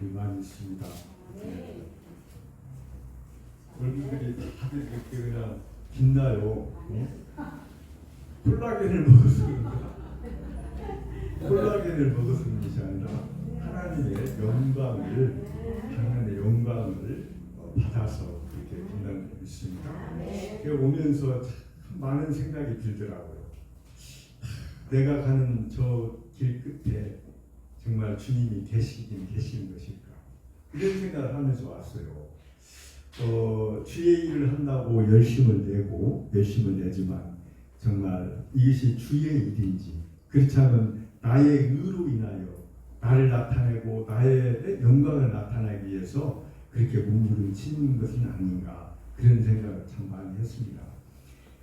분들이 많이 있습니다. 네. 얼굴들이 다들 이렇게 그냥 빛나요. 콜라겐을 먹어서 그런가? 콜라겐을 먹어서 그런 것이 아니라 하나님의 영광을, 하나님의 영광을 받아서 그렇게 빛나는 게 있습니다. 오면서 참 많은 생각이 들더라고요. 내가 가는 저 길 끝에 정말 주님이 계시긴 계신 것일까? 이런 생각을 하면서 왔어요. 주의 일을 한다고 열심을 내지만 정말 이것이 주의 일인지, 그렇지 않으면 나의 의로 인하여 나를 나타내고 나의 영광을 나타내기 위해서 그렇게 몸부림치는 것은 아닌가, 그런 생각을 참 많이 했습니다.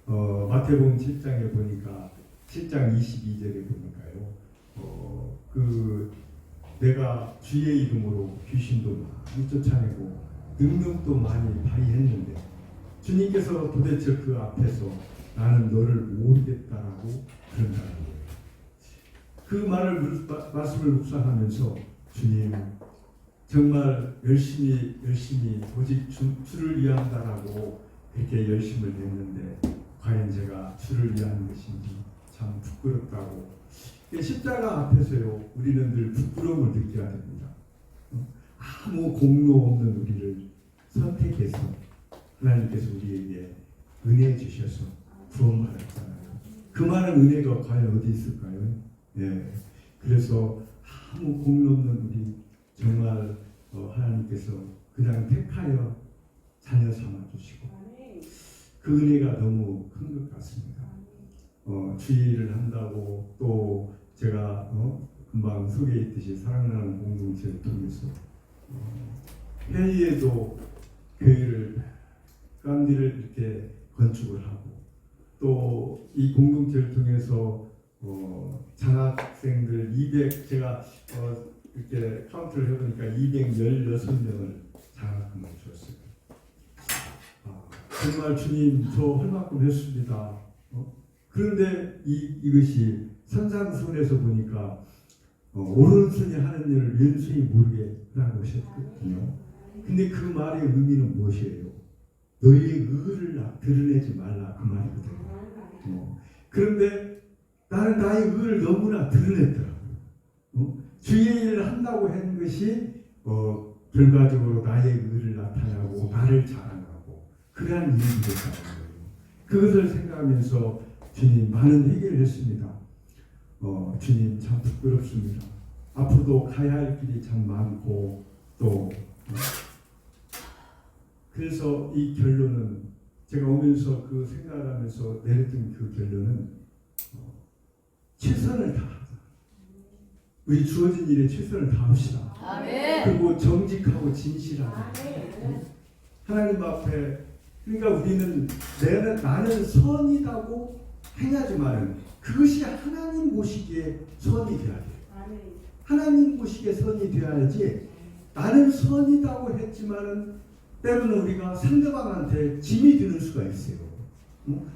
마태복음 7장에 보니까 7장 22절에 보니까요. 내가 주의 이름으로 귀신도 많이 쫓아내고 능력도 많이 발휘했는데 주님께서 도대체 그 앞에서 나는 너를 모르겠다라고 그런다는 거예요. 그 말씀을 묵상하면서 주님 정말 열심히 오직 주를 위한다라고 그렇게 열심을 냈는데 과연 제가 주를 위한 것인지 참 부끄럽다고. 십자가 앞에서요, 우리는 늘 부끄러움을 느껴야 됩니다. 아무 공로 없는 우리를 선택해서 하나님께서 우리에게 은혜 주셔서 구원받았잖아요. 그 많은 은혜가 과연 어디 있을까요? 네. 그래서 아무 공로 없는 우리 정말 하나님께서 그냥 택하여 자녀 삼아 주시고 그 은혜가 너무 큰 것 같습니다. 주의를 한다고 또 제가 금방 소개했듯이 사랑하는 공동체를 통해서 회의에도 교회를 깜디를 이렇게 건축을 하고 또 이 공동체를 통해서 장학생들 200 제가 이렇게 카운트를 해보니까 216명을 장학금을 줬어요. 정말 주님 저 할 만큼 했습니다. 그런데 이것이 선상순에서 보니까 오른손이 하는 일을 왼손이 모르게 하고 하셨거든요. 근데 그 말의 의미는 무엇이에요? 너희의 의를 드러내지 말라, 그 말이거든요. 그런데 나는 나의 의를 너무나 드러냈더라고요. 주의 일을 한다고 하는 것이 결과적으로 나의 의를 나타내고 나를 자랑하고 그러한 일이 됐다는 거예요. 그것을 생각하면서 주님 많은 회개를 했습니다. 주님 참 부끄럽습니다. 앞으로도 가야 할 길이 참 많고 또 그래서 이 결론은 제가 오면서 그 생각을 하면서 내렸던 그 결론은 최선을 다하자. 우리 주어진 일에 최선을 다합시다. 아멘. 그리고 정직하고 진실하게 하나님 앞에, 그러니까 우리는 나는 선이라고 행하지만 그것이 하나님 보시기에 선이 되어야 돼요. 하나님 보시기에 선이 되어야지 나는 선이라고 했지만은 때로는 우리가 상대방한테 짐이 되는 수가 있어요.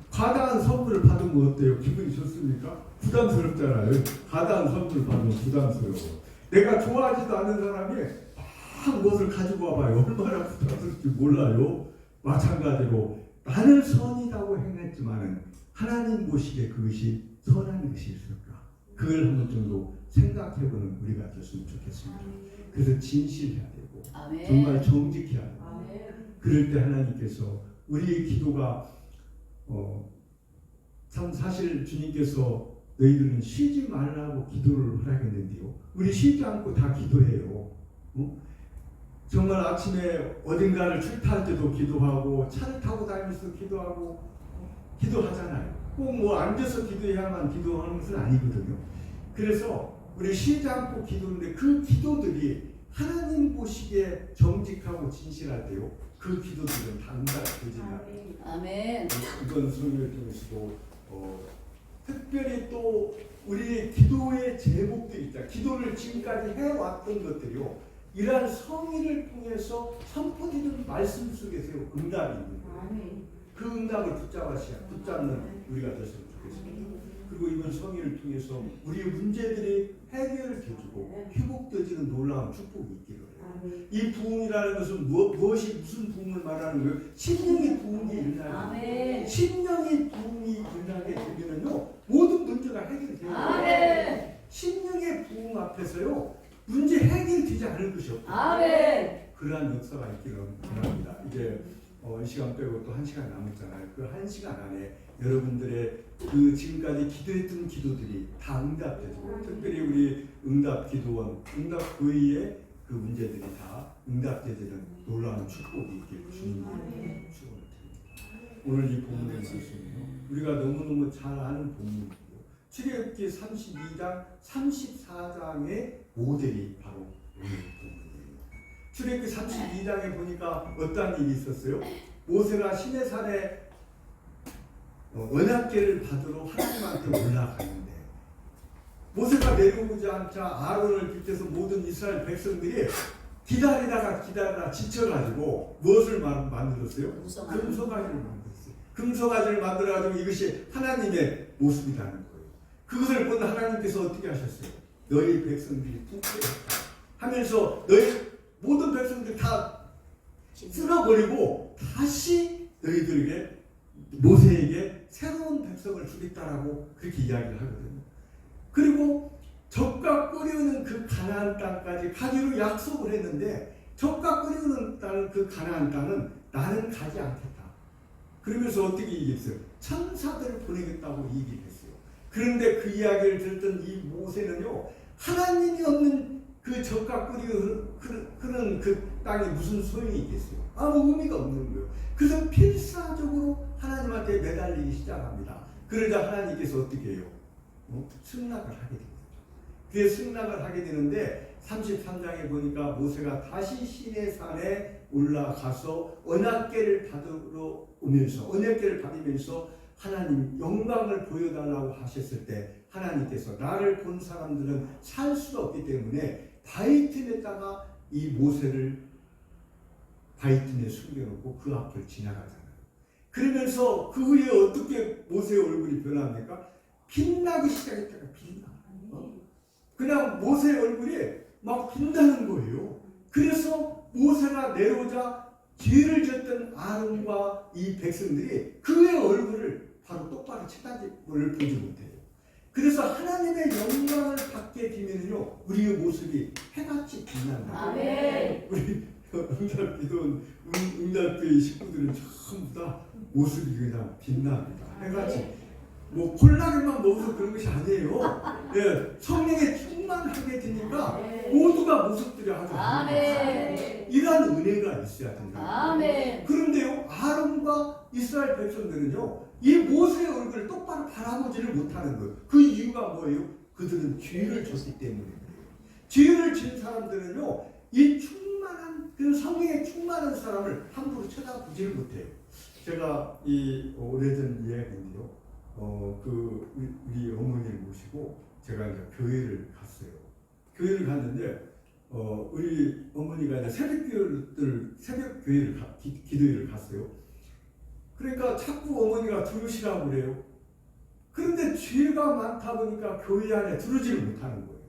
과다한 선물을 받으면 어때요? 기분이 좋습니까? 부담스럽잖아요. 과다한 선물을 받으면 부담스러워. 내가 좋아하지도 않는 사람이 막 무엇을 가지고 와봐요. 얼마나 부담스러울지 몰라요. 마찬가지로 나는 선이라고 행했지만은 하나님 보시기에 그것이 선한 것이 있을까? 그걸 한번 정도 생각해보는 우리가 됐으면 좋겠습니다. 그래서 진실해야 되고 아멘. 정말 정직해야 되고 아멘. 그럴 때 하나님께서 우리의 기도가 참 사실 주님께서 너희들은 쉬지 말라고 기도를 하라겠는데요. 우리 쉬지 않고 다 기도해요. 정말 아침에 어딘가를 출타할 때도 기도하고 차를 타고 다니면서 기도하고 기도하잖아요. 꼭 뭐 앉아서 기도해야만 기도하는 것은 아니거든요. 그래서 우리 쉬지 않고 기도하는데 그 기도들이 하나님 보시기에 정직하고 진실할 때요. 그 기도들은 다 응답되지만 아멘. 이번 설교를 통해서도 특별히 또 우리의 기도의 제목들이 있다. 기도를 지금까지 해왔던 것들이요. 이러한 성의를 통해서 선포되는 말씀 속에서 응답이 있는 거예요. 그 응답을 붙잡는 우리가 됐으면 좋겠습니다. 그리고 이번 성의를 통해서 우리의 문제들이 해결되어지고 회복되어지는 놀라운 축복이 있기를 해요. 이 부흥이라는 것은 무엇이 무슨 부흥을 말하는 거예요? 심령의 부흥이 일어나게 심령의 부흥이 일어나게 되면은요 모든 문제가 해결돼요. 심령의 부흥 앞에서요 문제 해결되지 않을 것이 없어요. 그러한 역사가 있기를 바랍니다. 이제 이 시간 빼고 또 1시간 남았잖아요. 그 1시간 안에 여러분들의 그 지금까지 기도했던 기도들이 다 응답되고 특별히 우리 응답기도원, 응답교회의 그 문제들이 다 응답되는 놀라운 축복이 있기를 주님께 축원을 드립니다. 오늘 이 본문의 말씀은요 우리가 너무너무 잘 아는 본문이고 출애굽기 32장, 34장의 모델이 바로 오늘 본문이에요. 출애굽기 32장에 보니까 어떤 일이 있었어요? 모세가 시내산에 언약궤를 받으러 하나님한테 올라가는데 모세가 내려오지 않자 아론을 비롯해서 모든 이스라엘 백성들이 기다리다가 지쳐가지고 무엇을 만들었어요? 금송아지를 만들었어요. 금송아지를 만들어가지고 이것이 하나님의 모습이라는 거예요. 그것을 본 하나님께서 어떻게 하셨어요? 너희 백성들이 부패했다 하면서 너희 모든 백성들 다 쓸어버리고 다시 너희들에게 모세에게 새로운 백성을 주겠다라고 그렇게 이야기를 하거든요. 그리고 적과 끓이는 그 가나안 땅까지 가기로 약속을 했는데 적과 끓이는 그 가나안 땅은 나는 가지 않겠다. 그러면서 어떻게 얘기했어요? 천사들을 보내겠다고 얘기를 했어요. 그런데 그 이야기를 들었던 이 모세는요 하나님이 없는 그 적과 끓이는 그 땅에 무슨 소용이 있겠어요? 아무 의미가 없는 거예요. 그래서 필사적으로 하나님한테 매달리기 시작합니다. 그러자 하나님께서 어떻게 해요? 승낙을 하게 됩니다. 그게 승낙을 하게 되는데 33장에 보니까 모세가 다시 시내산에 올라가서 언약궤를 받으러 오면서 언약궤를 받으면서 하나님 영광을 보여달라고 하셨을 때 하나님께서 나를 본 사람들은 살 수가 없기 때문에 바위틈에다가 이 모세를 바위틈에 숨겨놓고 그 앞을 지나가잖아요. 그러면서 그 후에 어떻게 모세의 얼굴이 변합니까? 빛나기 시작했다가 빛나. 그냥 모세의 얼굴이 막 빛나는 거예요. 그래서 모세가 내려오자 죄를 졌던 아론과 이 백성들이 그의 얼굴을 바로 똑바로 쳐다보지 못해요. 그래서 하나님의 영광을 받게 되면요 우리의 모습이 해같이 빛난다. 아멘. 우리 응답교회 식구들은 전부 다 모습이 그냥 빛납니다. 해같이. 뭐 콜라겐만 먹어서 그런 것이 아니에요. 예, 성령에 충만하게 되니까 모두가 모습들이 아주 이러한 은혜가 있어야 된다. 그런데요 아론과 이스라엘 백성들은요 이 모세의 얼굴을 똑바로 바라보지를 못하는 거예요. 그 이유가 뭐예요? 그들은 죄를 졌기 때문이에요. 죄를 진 사람들은요 이 충만한 그 성령에 충만한 사람을 함부로 쳐다보지를 못해요. 제가 이 오래전 이야기인데요. 우리 어머니를 모시고 제가 이제 교회를 갔어요. 교회를 갔는데 우리 어머니가 이제 새벽 교회를 기도회를 갔어요. 그러니까 자꾸 어머니가 들으시라고 그래요. 그런데 죄가 많다 보니까 교회 안에 들으지를 못하는 거예요.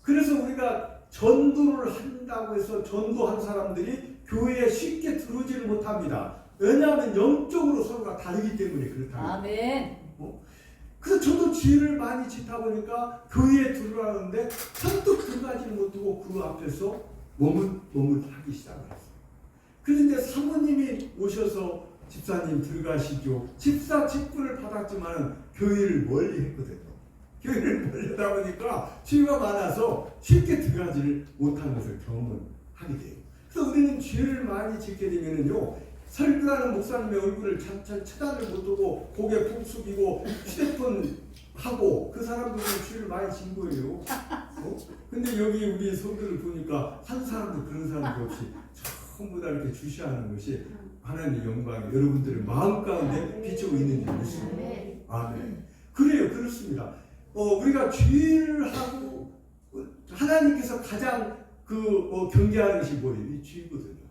그래서 우리가 전도를 한다고 해서 전도한 사람들이 교회에 쉽게 들어오지를 못합니다. 왜냐하면 영적으로 서로가 다르기 때문에 그렇다는 아멘. 그래서 저도 죄를 많이 짓다 보니까 교회에 들어가는데 선뜻 들어가지는 못하고 그 앞에서 머뭇하기 시작했어요. 그런데 사모님이 오셔서 집사님 들어가시죠. 집사 직분을 받았지만 교회를 멀리 했거든요. 교회를 멀리 하다 보니까 죄가 많아서 쉽게 들어가지를 못한 것을 경험을 하게 돼요. 그래서 우리는 죄를 많이 짓게 되면은요 설교하는 목사님의 얼굴을 잘 쳐다를 못하고 고개 푹 숙이고 휴대폰 하고 그 사람들은 죄를 많이 진 거예요. 근데 여기 우리 성도를 보니까 한 사람도 그런 사람도 없이 전부 다 이렇게 주시하는 것이 하나님의 영광이 여러분들의 마음 가운데 비추고 있는 줄 믿습니다. 아멘. 그래요, 그렇습니다. 우리가 죄를 하고 하나님께서 가장 경계하는 것이 뭐예요? 이 죄거든요.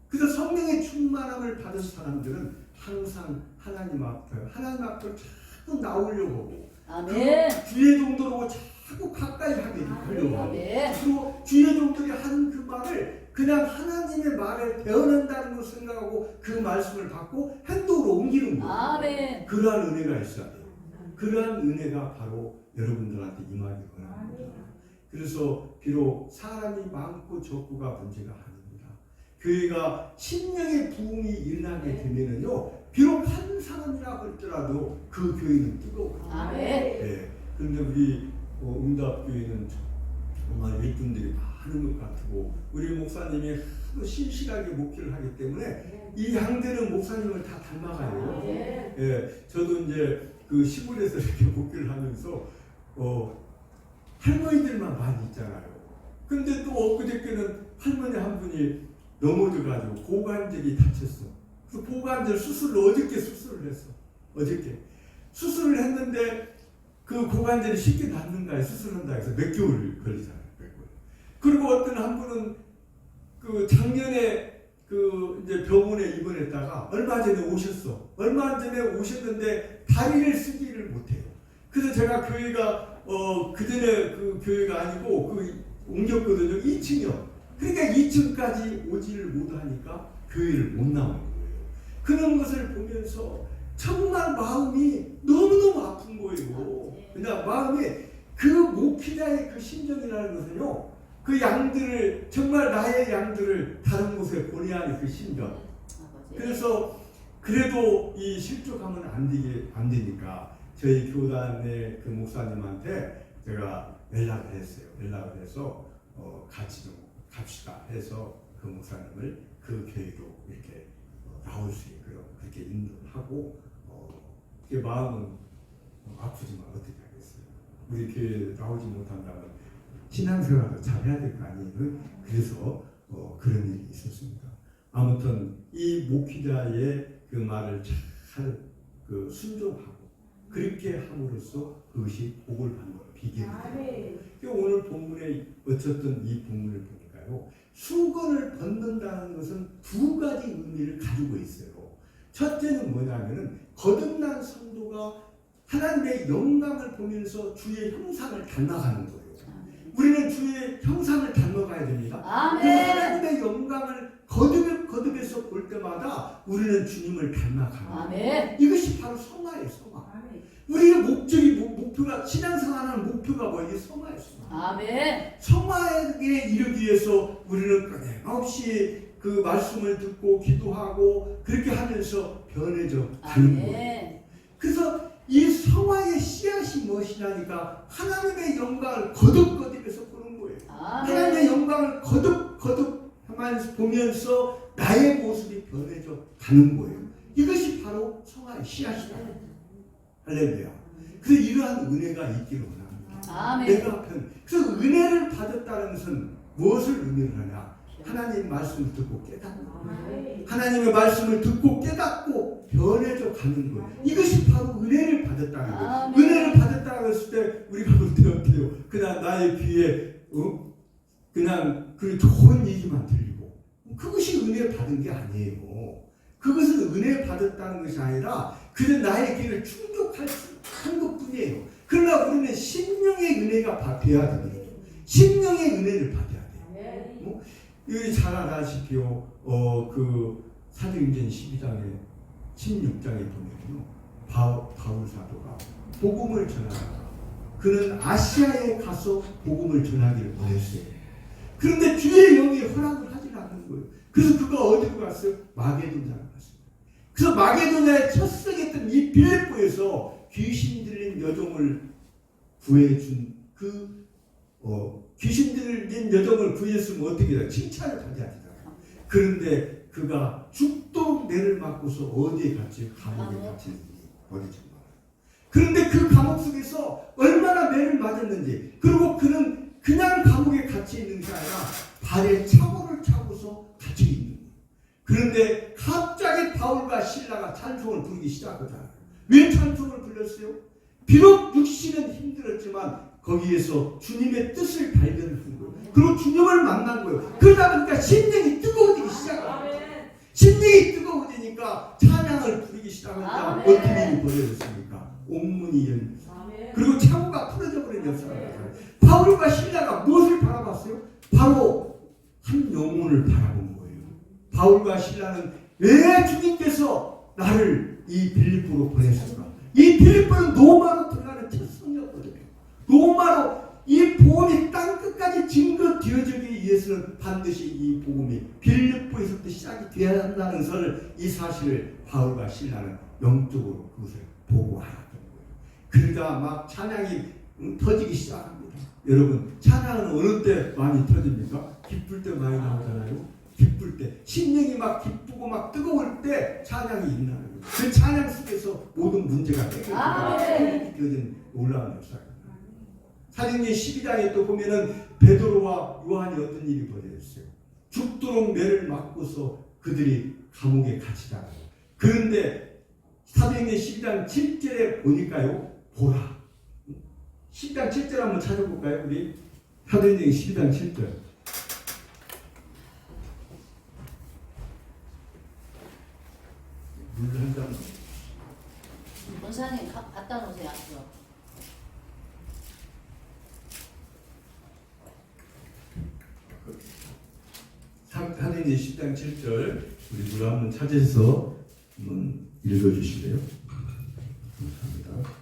그래서 성령의 충만함을 받은 사람들은 항상 하나님 앞으로 자꾸 나오려고 하고 아멘. 그 주의 종들하고 자꾸 가까이 하려고. 그리고 주의 종들이 하는 그 말을 그냥 하나님의 말을 배워낸다는 걸 생각하고 그 말씀을 받고 행동으로 옮기는 거예요. 아멘. 그러한 은혜가 있어야 돼요. 그러한 은혜가 바로 여러분들한테 임하기 원합니다. 그래서 비록 사람이 많고 적고가 문제가 아닙니다. 교회가 심령의 부흥이 일어나게 되면은요, 비록 한 사람이라 할지라도 그 교회는 뜨거워요. 아멘. 네. 그런데 우리 응답교회는 정말 일꾼들이 많은 것 같고, 우리 목사님이 하도 신실하게 목회를 하기 때문에 이 양들은 목사님을 다 닮아가요. 예, 저도 이제 그 시골에서 이렇게 목회를 하면서 할머니들만 많이 있잖아요. 근데 또 엊그저께는 할머니 한 분이 넘어져가지고 고관절이 다쳤어. 그래서 고관절 수술을 어저께 수술을 했어. 어저께 수술을 했는데 그 고관절이 쉽게 낫는가 수술한다 해서 몇 개월 걸리잖아요. 그리고 어떤 한 분은 그 작년에 그 이제 병원에 입원했다가 얼마 전에 오셨어. 얼마 전에 오셨는데 다리를 쓰지를 못해요. 그래서 제가 교회가 그 전에 그 교회가 아니고 그 옮겼거든요. 2층이요. 그러니까 2층까지 오지를 못하니까 교회를 못 나오는 거예요. 그런 것을 보면서 정말 마음이 너무너무 아픈 거예요. 그냥 마음이 그 목회자의 그 심정이라는 것은요, 그 양들을 정말 나의 양들을 다른 곳에 보내야 하는 그 심정. 그래서 그래도 이 실족하면 안 되니까 저희 교단의 그 목사님한테 제가 연락을 했어요. 연락을 해서 같이 좀 갑시다 해서 그 목사님을 그 교회로 이렇게 나올 수 있고요. 그렇게 인도하고 마음은 아프지만 어떻게 하겠어요. 우리 교회에 나오지 못한다면 신앙생활도 잘해야 될 거 아니에요. 그래서 그런 일이 있었습니다. 아무튼 이 목회자의 그 말을 잘 순종하고 그렇게 함으로써 그것이 복을 받는 비결이 돼요. 오늘 본문에 어쨌든 이 본문을 보니까요, 수건을 벗는다는 것은 두 가지 의미를 가지고 있어요. 첫째는 뭐냐면은 거듭난 성도가 하나님의 영광을 보면서 주의 형상을 닮아가는 거예요. 우리는 주의 형상을 닮아가야 됩니다. 그 하나님의 영광을 거듭에서 볼 때마다 우리는 주님을 닮아가는 이것이 바로 성화예요. 성화. 우리의 목표가 신앙생활하는 목표가 뭐예요? 성화예요. 성화에 이르기 위해서 우리는 끊임없이 그 말씀을 듣고 기도하고 그렇게 하면서 변해져 가는 거예요. 그래서 이 성화의 씨앗이 무엇이냐니까 하나님의 영광을 거듭거듭해서 보는 거예요. 하나님의 영광을 거듭거듭만 보면서 나의 모습이 변해져 가는 거예요. 이것이 바로 성화의 씨앗이다. 할렐루야. 그래서 이러한 은혜가 있기를 원합니다. 내가 그래서 은혜를 받았다는 것은 무엇을 의미를 하냐? 하나님의 말씀을 듣고 깨닫고 하나님의 말씀을 듣고 깨닫고 변해져 가는 거예요. 이것이 바로 은혜를 받았다는 거예요. 은혜를 받았다고 했을 때 우리가 볼 때 어때요? 그냥 나의 귀에 그냥 그 좋은 얘기만 들리고 그것이 은혜를 받은 게 아니에요. 그것은 은혜를 받았다는 것이 아니라 그는 나의 귀를 충족할 한 것뿐이에요. 그러나 우리는 심령의 은혜가 돼야 됩니다. 심령의 은혜를 받아야 돼요. 여기 잘 알다시피요. 그 사도행전 12장에 16장에 보면요, 바울 사도가 복음을 전하다가 그는 아시아에 가서 복음을 전하기를 원했어요. 그런데 주의 영이 허락을 하지 않는 거예요. 그래서 그가 어디로 갔어요? 마게도냐로 갔어요. 그래서 마게도냐에 첫석했던 이 빌립보에서 귀신 들린 여종을 구해준 귀신 들린 여종을 구했으면 어떻게 해요? 칭찬을 받아야 되잖아요. 그런데 그가 죽도록 매를 맞고서 어디에 갔지? 감옥에 갇혔는지 어디 좀 말아요. 그런데 그 감옥 속에서 얼마나 매를 맞았는지, 그리고 그는 그냥 감옥에 갇혀 있는 게 아니라 발에 차고를 차고서 갇혀 있는 거예요. 그런데 갑자기 바울과 실라가 찬송을 부르기 시작하잖아요. 왜 찬송을 불렀어요? 비록 육신은 힘들었지만 거기에서 주님의 뜻을 발견한 거예요. 그리고 주님을 만난 거예요. 그러다 보니까 심령이 뜨거워지기 시작합니다. 심령이 뜨거워지니까 찬양을 부르기 시작하니까 어떻게 일이 벌어졌습니까? 옥문이 열립니다. 그 그리고 창호가 풀어져 버린 역사가 나타나요. 바울과 실라가 무엇을 바라봤어요? 바로 한 영혼을 바라본 거예요. 바울과 실라는 왜 주님께서 나를 이 빌립보로 보냈을까? 이 빌립보는 로마로 들어가는 첫 성이었거든요. 로마로 이 복음이 땅끝까지 증거되어지기 위해서는 반드시 이 복음이 빌립보에서부터 시작이 되어야 한다는 이 사실을 바울과 실라는 영적으로 그것을 보고 알았던 거예요. 그러다 막 찬양이 터지기 시작합니다. 여러분, 찬양은 어느 때 많이 터집니까? 기쁠 때 많이 나오잖아요. 기쁠 때, 심령이 막 기쁘고 막 뜨거울 때 찬양이 일어나는 거예요. 그 찬양 속에서 모든 문제가 해결되어진 놀라운 역사입니다. 사도행전 12장에 또 보면은 베드로와 요한이 어떤 일이 벌어졌어요. 죽도록 매를 맞고서 그들이 감옥에 갇히잖아요. 그런데 사도행전 12장 7절에 보니까요, 보라. 12장 7절 한번 찾아볼까요? 우리 사도행전 12장 7절. 물 한 잔. 원사님 갖다 놓으세요. 앞으로. 사도행전 10장 7절 우리 물 한번 찾아서 한번 읽어주실래요? 감사합니다.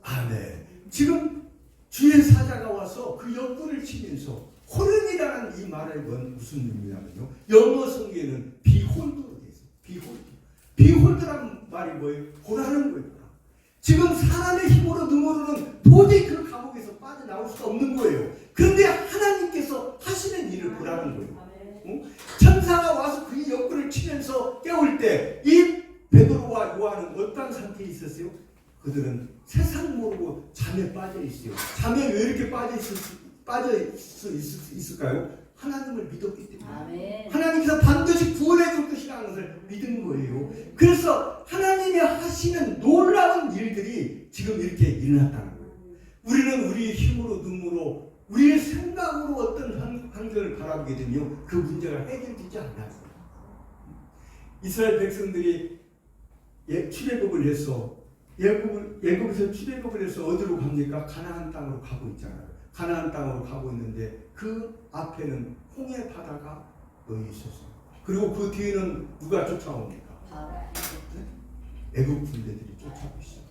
아멘. 지금 주의 사자가 와서 그 옆구리를 치면서 호른이라는 이 말의 무슨 의미냐면요. 영어 성경에는 비홀드로 되어 있어요. 비홀드. 비홀드라는 말이 뭐예요? 보라는 거예요. 지금 사람의 힘으로 능으로는 도저히 그 감옥에서 빠져나올 수가 없는 거예요. 그런데 하나님께서 하시는 일을 보라는 거예요. 천사가 와서 그 옆구리를 치면서 깨울 때 이 베드로와 요한은 어떤 상태에 있었어요? 그들은 세상 모르고 잠에 빠져 있어요. 잠에 왜 이렇게 빠져 있을까요? 하나님을 믿었기 때문에. 아멘. 하나님께서 반드시 구원해 줄 것이라는 것을 믿은 거예요. 그래서 하나님이 하시는 놀라운 일들이 지금 이렇게 일어났다는 거예요. 우리는 우리의 힘으로 눈으로 우리의 생각으로 어떤 환경을 바라보게 되면 그 문제가 해결되지 않아요. 이스라엘 백성들이 출애굽을 해서 애굽에서 출애굽을 해서 어디로 갑니까? 가나안 땅으로 가고 있잖아요. 가나안 땅으로 가고 있는데 그 앞에는 홍해 바다가 놓여 있었어요. 그리고 그 뒤에는 누가 쫓아옵니까? 애굽 군대들이 쫓아오고 있어요.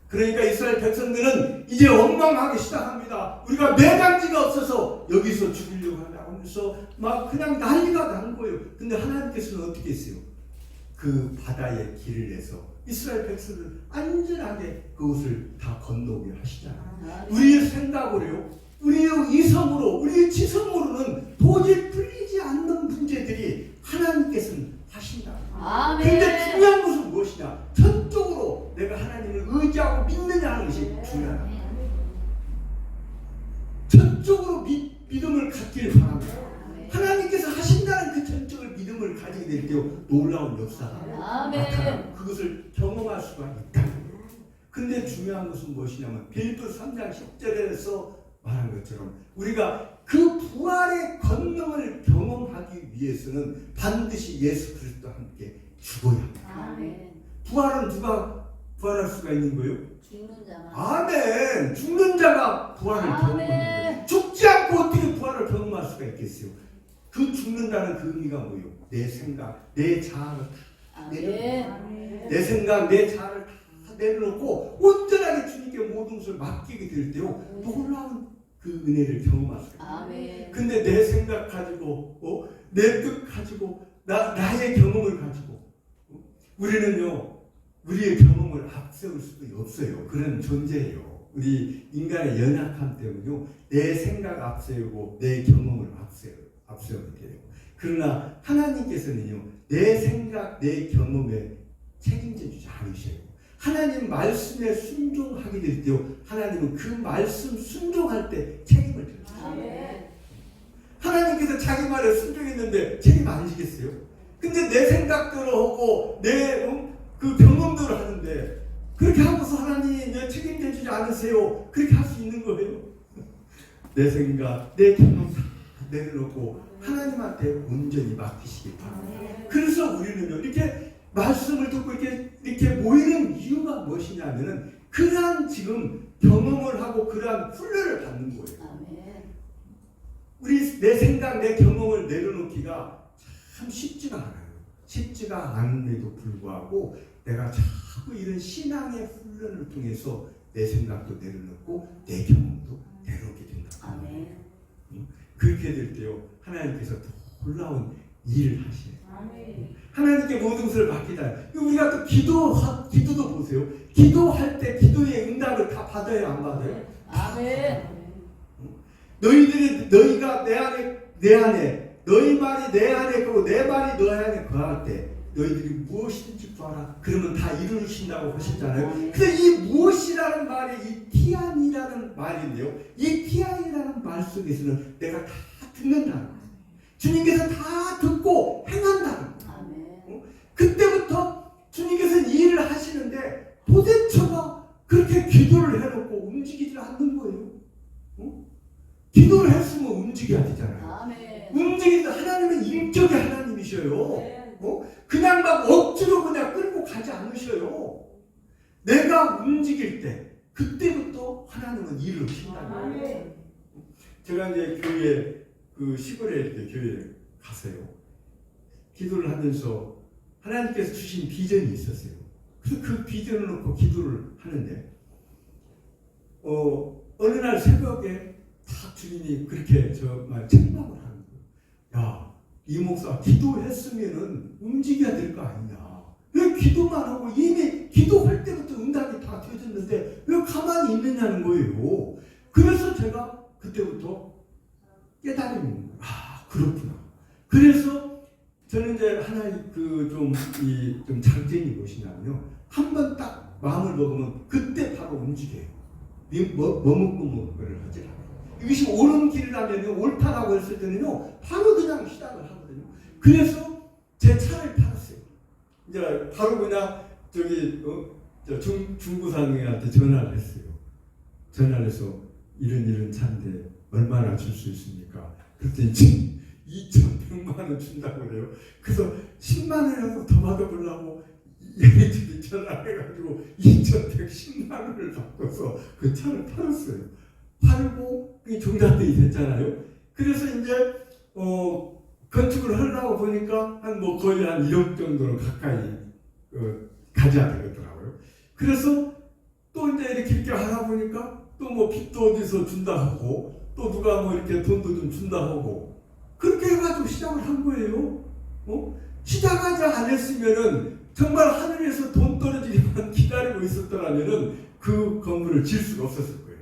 그러니까 이스라엘 백성들은 이제 원망하기 시작합니다. 우리가 매장지가 없어서 여기서 죽이려고 하면서 막 그냥 난리가 난 거예요. 근데 하나님께서는 어떻게 했어요? 그 바다에 길을 내서 이스라엘 백성을 안전하게 그것을 다 건너게 하시잖아요. 우리의 생각으로요, 우리의 이성으로, 우리의 지성으로는 도저히 풀리지 않는 문제들이 하나님께서는 하신다. 그런데 중요한 것은 무엇이냐? 전적으로 내가 하나님을 의지하고 믿느냐 하는 것이 중요하다. 전적으로 믿음을 갖기를 바랍니다. 하나님께서 하신다는 그 전적을 믿음을 가지게 될 때 놀라운 역사가 나타나고 그것을 경험할 수가 있다는 거예요. 근데 중요한 것은 무엇이냐면 빌립보 3장 10절에서 말한 것처럼 우리가 그 부활의 권능을 경험하기 위해서는 반드시 예수 그리스도와 함께 죽어야 합니다. 부활은 누가 부활할 수가 있는 거예요? 죽는 자만. 아멘. 죽는 자가 부활을 경험하는 거예요. 죽지 않고 어떻게 부활을 경험할 수가 있겠어요? 그 죽는다는 그 의미가 뭐예요? 내 생각, 내 자아를 다 내려놓고 내 생각, 내 자아를 다 내려놓고 온전하게 주님께 모든 것을 맡기게 될 때요 놀라운 그 은혜를 경험할 수 있어요. 근데 내 생각 가지고 내 뜻 가지고 나의 경험을 가지고 우리는요 우리의 경험을 앞세울 수도 없어요. 그런 존재예요. 우리 인간의 연약함 때문에요 내 생각 앞세우고 내 경험을 앞세우게 돼요. 그러나 하나님께서는요 내 생각 내 경험에 책임져 주지 않으셔요. 하나님 말씀에 순종하게 될 때요 하나님은 그 말씀 순종할 때 책임을 져요. 하나님께서 자기 말에 순종했는데 책임 안 지겠어요? 근데 내 생각대로 하고 내 그 경험대로 하는데 그렇게 하고서 하나님 내 책임져 주지 않으세요? 그렇게 할 수 있는 거예요? 내 생각, 내 경험 다 내려놓고 하나님한테 온전히 맡기시기 바랍니다. 그래서 우리는요, 이렇게 말씀을 듣고 이렇게 모이는 이유가 무엇이냐면은 그러한 지금 경험을 하고 그러한 훈련을 받는 거예요. 내 생각, 내 경험을 내려놓기가 참 쉽지가 않아요. 쉽지가 않음에도 불구하고 내가 자꾸 이런 신앙의 훈련을 통해서 내 생각도 내려놓고 내 경험도 내려놓게 된다. 그렇게 될 때요, 하나님께서 놀라운 일을 하시네요. 하나님께 모든 것을 맡기다. 우리가 또 기도도 보세요. 기도할 때 기도의 응답을 다 받아요, 안 받아요? 너희가 내 안에 너희 말이 내 안에 거고 내 말이 너희 안에 거할 때 너희들이 무엇이든지 구하라. 그러면 다 이루신다고 하셨잖아요. 근데 이 무엇이라는 말이 이 티안이라는 말인데요. 이 티안이라는 말 속에서는 내가 다 듣는다는 거예요. 주님께서 다 듣고 행한다는 거예요. 그때부터 주님께서는 일을 하시는데 도대체가 그렇게 기도를 해놓고 움직이지 않는 거예요. 기도를 했으면 움직여야 되잖아요. 움직이는 하나님은 인격의 하나님이셔요. 그냥 막 억지로 그냥 끌고 가지 않으셔요. 내가 움직일 때 그때부터 하나님은 일을 하신다는 거예요. 제가 이제 교회 그 시골에 이렇게 교회에 갔어요. 기도를 하면서 하나님께서 주신 비전이 있었어요. 그래서 그 비전을 놓고 기도를 하는데 어느 날 새벽에 다 주님이 그렇게 정말 책망을 하는 거예요. 야, 이 목사 기도했으면은 움직여야 될 거 아니냐. 왜 기도만 하고 이미 기도할 때부터 응답이 다 되어졌는데 왜 가만히 있느냐는 거예요. 그래서 제가 그때부터 깨달음이 있는 거예요. 아, 그렇구나. 그래서 저는 이제 하나의 좀 장점이 무엇이냐면요. 한 번 딱 마음을 먹으면 그때 바로 움직여요. 머뭇거리를 하지 않아요. 이것이 옳은 길이라면 옳다라고 했을 때는요 바로 그냥 시작을 하거든요. 그래서 제 차를 팔았어요. 이제 바로 그냥 중구상인한테 전화를 했어요. 전화를 해서 이런 차인데 얼마나 줄 수 있습니까? 그랬더니 2,100만 원 준다고 그래요. 그래서 10만 원이라도 더 받아보려고 얘네들이 전화해가지고 2,110만 원을 받고서 그 차를 팔았어요. 팔고 그게 종잣돈이 됐잖아요. 그래서 이제 건축을 하려고 보니까 거의 한 1억 정도로 가까이 가져야 되겠더라고요. 그래서 또 이제 이렇게 하다 보니까 또 뭐 빚도 어디서 준다 하고 또 누가 뭐 이렇게 돈도 좀 준다 하고 그렇게 해가지고 시작을 한 거예요. 시작하지 않았으면은 정말 하늘에서 돈 떨어지기만 기다리고 있었더라면은 그 건물을 질 수가 없었을 거예요.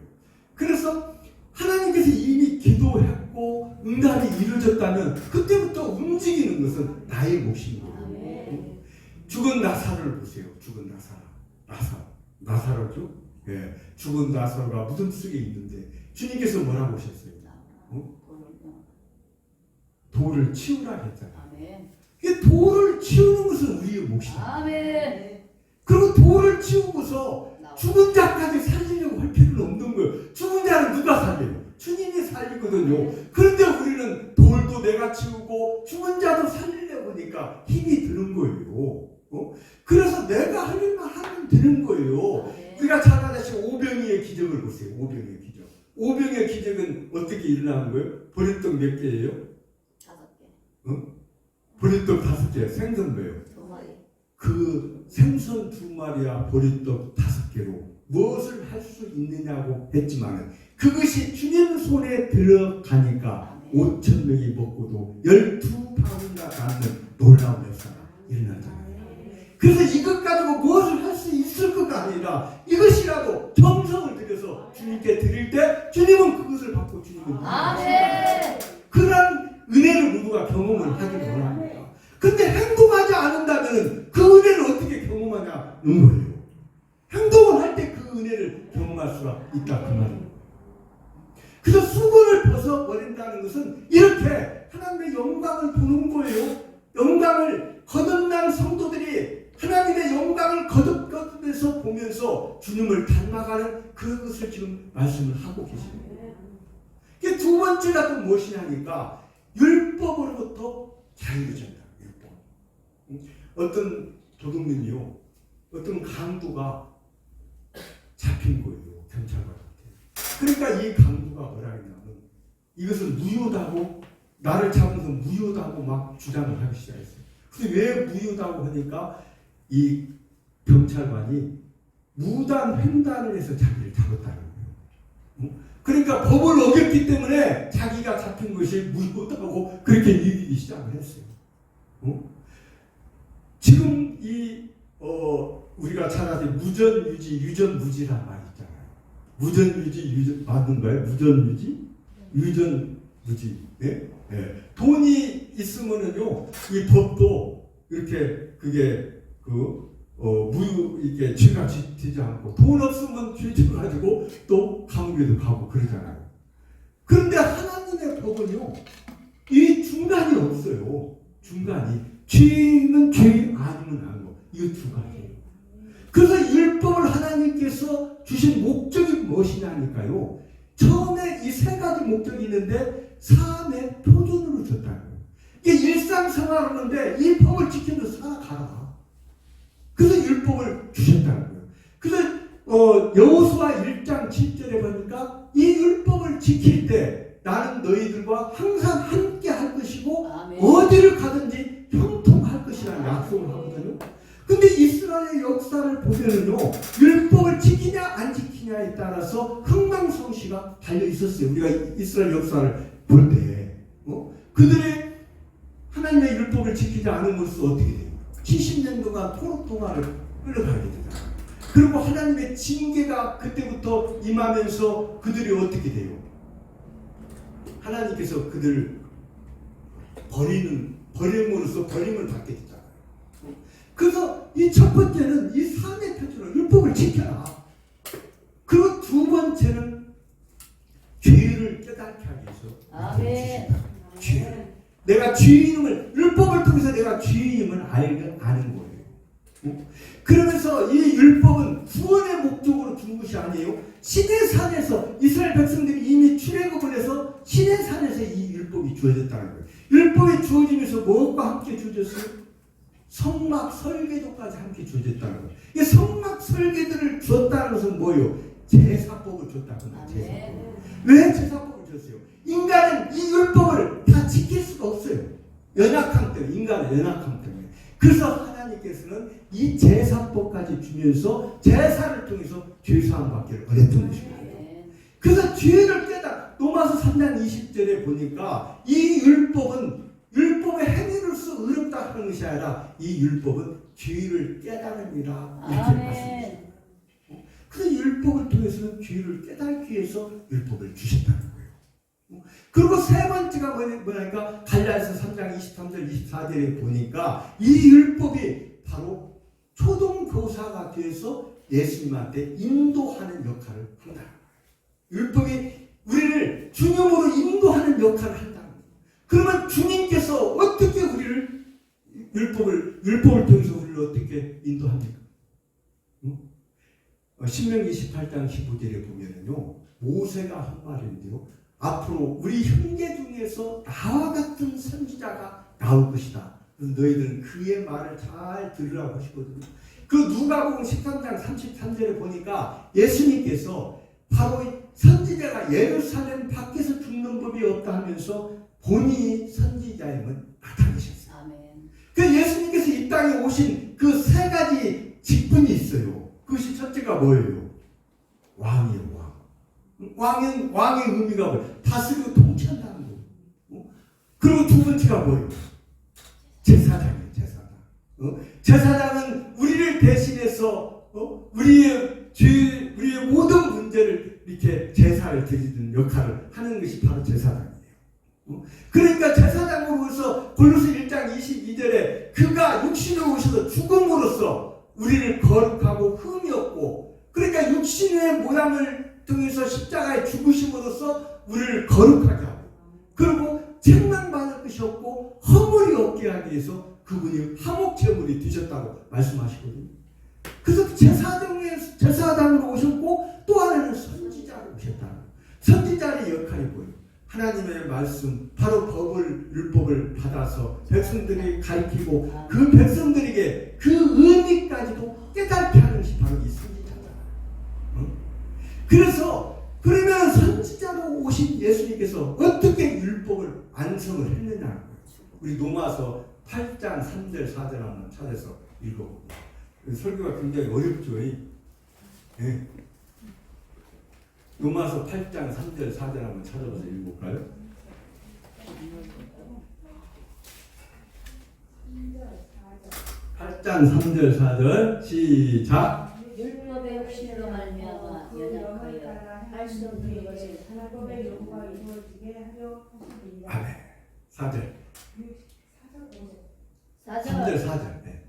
그래서 하나님께서 이미 기도했고 응답이 이루어졌다면 그때부터 움직이는 것은 나의 몫인 거예요. 죽은 나사로를 보세요. 죽은 나사로죠. 예, 죽은 나사로가 무덤 속에 있는데 주님께서 뭐라고 하셨어요? 돌을 치우라 했잖아요. 돌을 치우는 것은 우리의 몫이에요. 그리고 돌을 치우고서 죽은 자까지 살리려고 할 필요는 없는 거예요. 죽은 자는 누가 살려요? 주님이 살리거든요. 그런데 우리는 돌도 내가 치우고 죽은 자도 살리려고 하니까 힘이 드는 거예요. 그래서 내가 할 일만 하면 되는 거예요. 우리가 잘 아시는 오병이의 기적을 보세요. 오병이의 기적. 오병이의 기적은 어떻게 일어나는 거예요? 보리떡 몇 개예요? 5개. 보리떡 5개. 생선 뭐예요? 2마리. 그 생선 2마리와 보리떡 5개로 무엇을 할 수 있느냐고 했지만 그것이 주님 손에 들어가니까 5,000명이 먹고도 12바구니가 남는 놀라운 역사가 일어나잖아요. 그래서 이것 가지고 무엇을 할 수 있을 것가 아니라 이것이라도 정성을 들여서 주님께 드릴 때 주님은 그것을 받고 주님은 그런 은혜를 모두가 경험을 하기를 원합니다. 근데 행동하지 않는다면 그 은혜를 어떻게 경험하냐는 거예요. 행동을 할 때 그 은혜를 경험할 수가 있다 그 말이에요. 그래서 수건을 벗어버린다는 것은 이렇게 하나님의 영광을 보는 거예요. 영광을 거듭난 성도들이 하나님의 영광을 거듭거듭해서 보면서 주님을 닮아가는 그것을 지금 말씀을 하고 계십니다. 이게 두 번째가 또 무엇이냐니까 율법으로부터 자유를 준다. 율법. 어떤 도둑님이요, 어떤 강도가 잡힌 거예요, 경찰관한테. 그러니까 이 강도가 뭐라 했냐면 이것은 무효다고, 나를 잡으면서 무효다고 막 주장을 하기 시작했어요. 그래서 왜 무효다고 하니까 이 경찰관이 무단 횡단을 해서 자기를 잡았다는 거예요. 그러니까 법을 어겼기 때문에 자기가 잡힌 것이 무효다고 그렇게 얘기하기 시작을 했어요. 지금 우리가 찾아서 무전유지, 유전무지란 말이 있잖아요. 무전유지, 유전 맞는 거예요? 무전유지, 유전무지. 네? 네. 돈이 있으면은요, 이 법도 이렇게 그게 이렇게 죄가 되지 않고, 돈 없으면 죄 가지고 또 감옥에도 가고 그러잖아요. 그런데 하나님의 법은요, 이 중간이 없어요. 중간이. 죄는 죄, 아니면 아니고. 이거 두 가지예요. 그래서 율법을 하나님께서 주신 목적이 무엇이냐니까요. 처음에 이 세 가지 목적이 있는데 삶의 표준으로 줬다는 거예요. 이게 일상생활을 하는데 이 법을 지키면서 살아가라. 그래서 율법을 주셨다는 거예요. 그래서 여호수아 1장 7절에 보니까 이 율법을 지킬 때 나는 너희들과 항상 함께 할 것이고 아멘. 어디를 가든지 형통할 것이라는 약속을 하거든요. 근데 이스라엘의 역사를 보면은요, 율법을 지키냐 안 지키냐에 따라서 흥망성쇠가 달려 있었어요. 우리가 이스라엘 역사를 볼 때, 그들의 하나님의 율법을 지키지 않음으로써 어떻게 돼요? 70년 동안 포로 동화를 끌려가게 되잖아요. 그리고 하나님의 징계가 그때부터 임하면서 그들이 어떻게 돼요? 하나님께서 그들을 버림으로써 버림을 받게 되잖아요. 그래서 이 첫 번째는 이 삶의 표준으로 율법을 지켜라. 그리고 두 번째는 죄를 깨닫게 하기 위해서 아멘. 죄. 내가 죄인임을, 율법을 통해서 내가 죄인임을 아는 거예요. 그러면서 이 율법은 구원의 목적으로 준 것이 아니에요. 시내산에서 이스라엘 백성들이 이미 출애굽을 해서 시내산에서 이 율법이 주어졌다는 거예요. 율법이 주어지면서 무엇과 함께 주어졌어요? 성막 설계도까지 함께 주어졌다는 거예요. 이 성막 설계도를 줬다는 것은 뭐예요? 제사법을 줬다는 거예요. 제사법. 왜 제사법을 줬어요? 인간은 이 율법을 다 지킬 수가 없어요. 연약함 때문에, 인간의 연약함 때문에. 그래서 하나님께서는 이 제사법까지 주면서 제사를 통해서 죄사함 받기를 원했던 것입니다. 그래서 죄를 로마서 3장 20절에 보니까 이 율법은 율법의 행위로서 의롭다 하는 것이 아니라 이 율법은 죄를 깨달음이라 이렇게 말씀하셨습니다. 그래서 율법을 통해서는 죄를 깨닫기 위해서 율법을 주셨다는 거예요. 그리고 세 번째가 뭐냐니까 갈라디아서 3장 23절 24절에 보니까 이 율법이 바로 초등교사가 되어서 예수님한테 인도하는 역할을 한다. 율법이 우리를 주님으로 인도하는 역할을 한다. 그러면 주님께서 어떻게 우리를 율법을 통해서 우리를 어떻게 인도합니까? 신명기 28장 15절에 보면은요, 모세가 한 말인데요, 앞으로 우리 형제 중에서 나와 같은 선지자가 나올 것이다. 그래서 너희들은 그의 말을 잘 들으라고 하시거든요. 그 누가복음 13장 33절에 보니까 예수님께서 바로 선지자가 예루살렘 밖에서 죽는 법이 없다 하면서 본인이 선지자임을 나타내셨어요. 아멘. 그 예수님께서 이 땅에 오신 그 세 가지 직분이 있어요. 그것이 첫째가 뭐예요? 왕이에요, 왕. 왕의 의미가 뭐예요? 다스리고 통치한다는 거예요. 그리고 두 번째가 뭐예요? 제사장이에요, 제사장. 제사장은 우리를 대신해서 우리의 모든 문제를 이렇게 제사를 드리는 역할을 하는 것이 바로 제사장이에요. 그러니까 제사장으로서 골로새 1장 22절에 그가 육신으로 오셔서 죽음으로써 우리를 거룩하고 흠이 없고, 그러니까 육신의 모양을 통해서 십자가에 죽으심으로써 우리를 거룩하게 하고, 그리고 책망받을 것이 없고 허물이 없게 하기 위해서 그분이 화목제물이 되셨다고 말씀하시거든요. 그래서 제사장으로 오셨고 또 하나는 선지자로 오셨다. 선지자의 역할이 뭐예요? 하나님의 말씀, 바로 율법을 받아서 백성들이 가르치고 그 백성들에게 그 의미까지도 깨닫게 하는 것이 바로 이 선지자잖아요. 그래서 그러면 선지자로 오신 예수님께서 어떻게 율법을 완성을 했느냐는 거예요. 우리 로마서 8장 3절 4절 한번 찾아서 읽어봅니다. 설교가 굉장히 어렵죠. 네. 로마서 8장 3절 4절 한번 찾아봐서 읽어볼까요? (8장 3절 4절) 시작. 율법의 혁신으로 말미암아 연약하여 할 수 없는 것을 하나님의 영광 이루어지게 하려 하십니다. 아멘. 4절. 4절 4절. 네.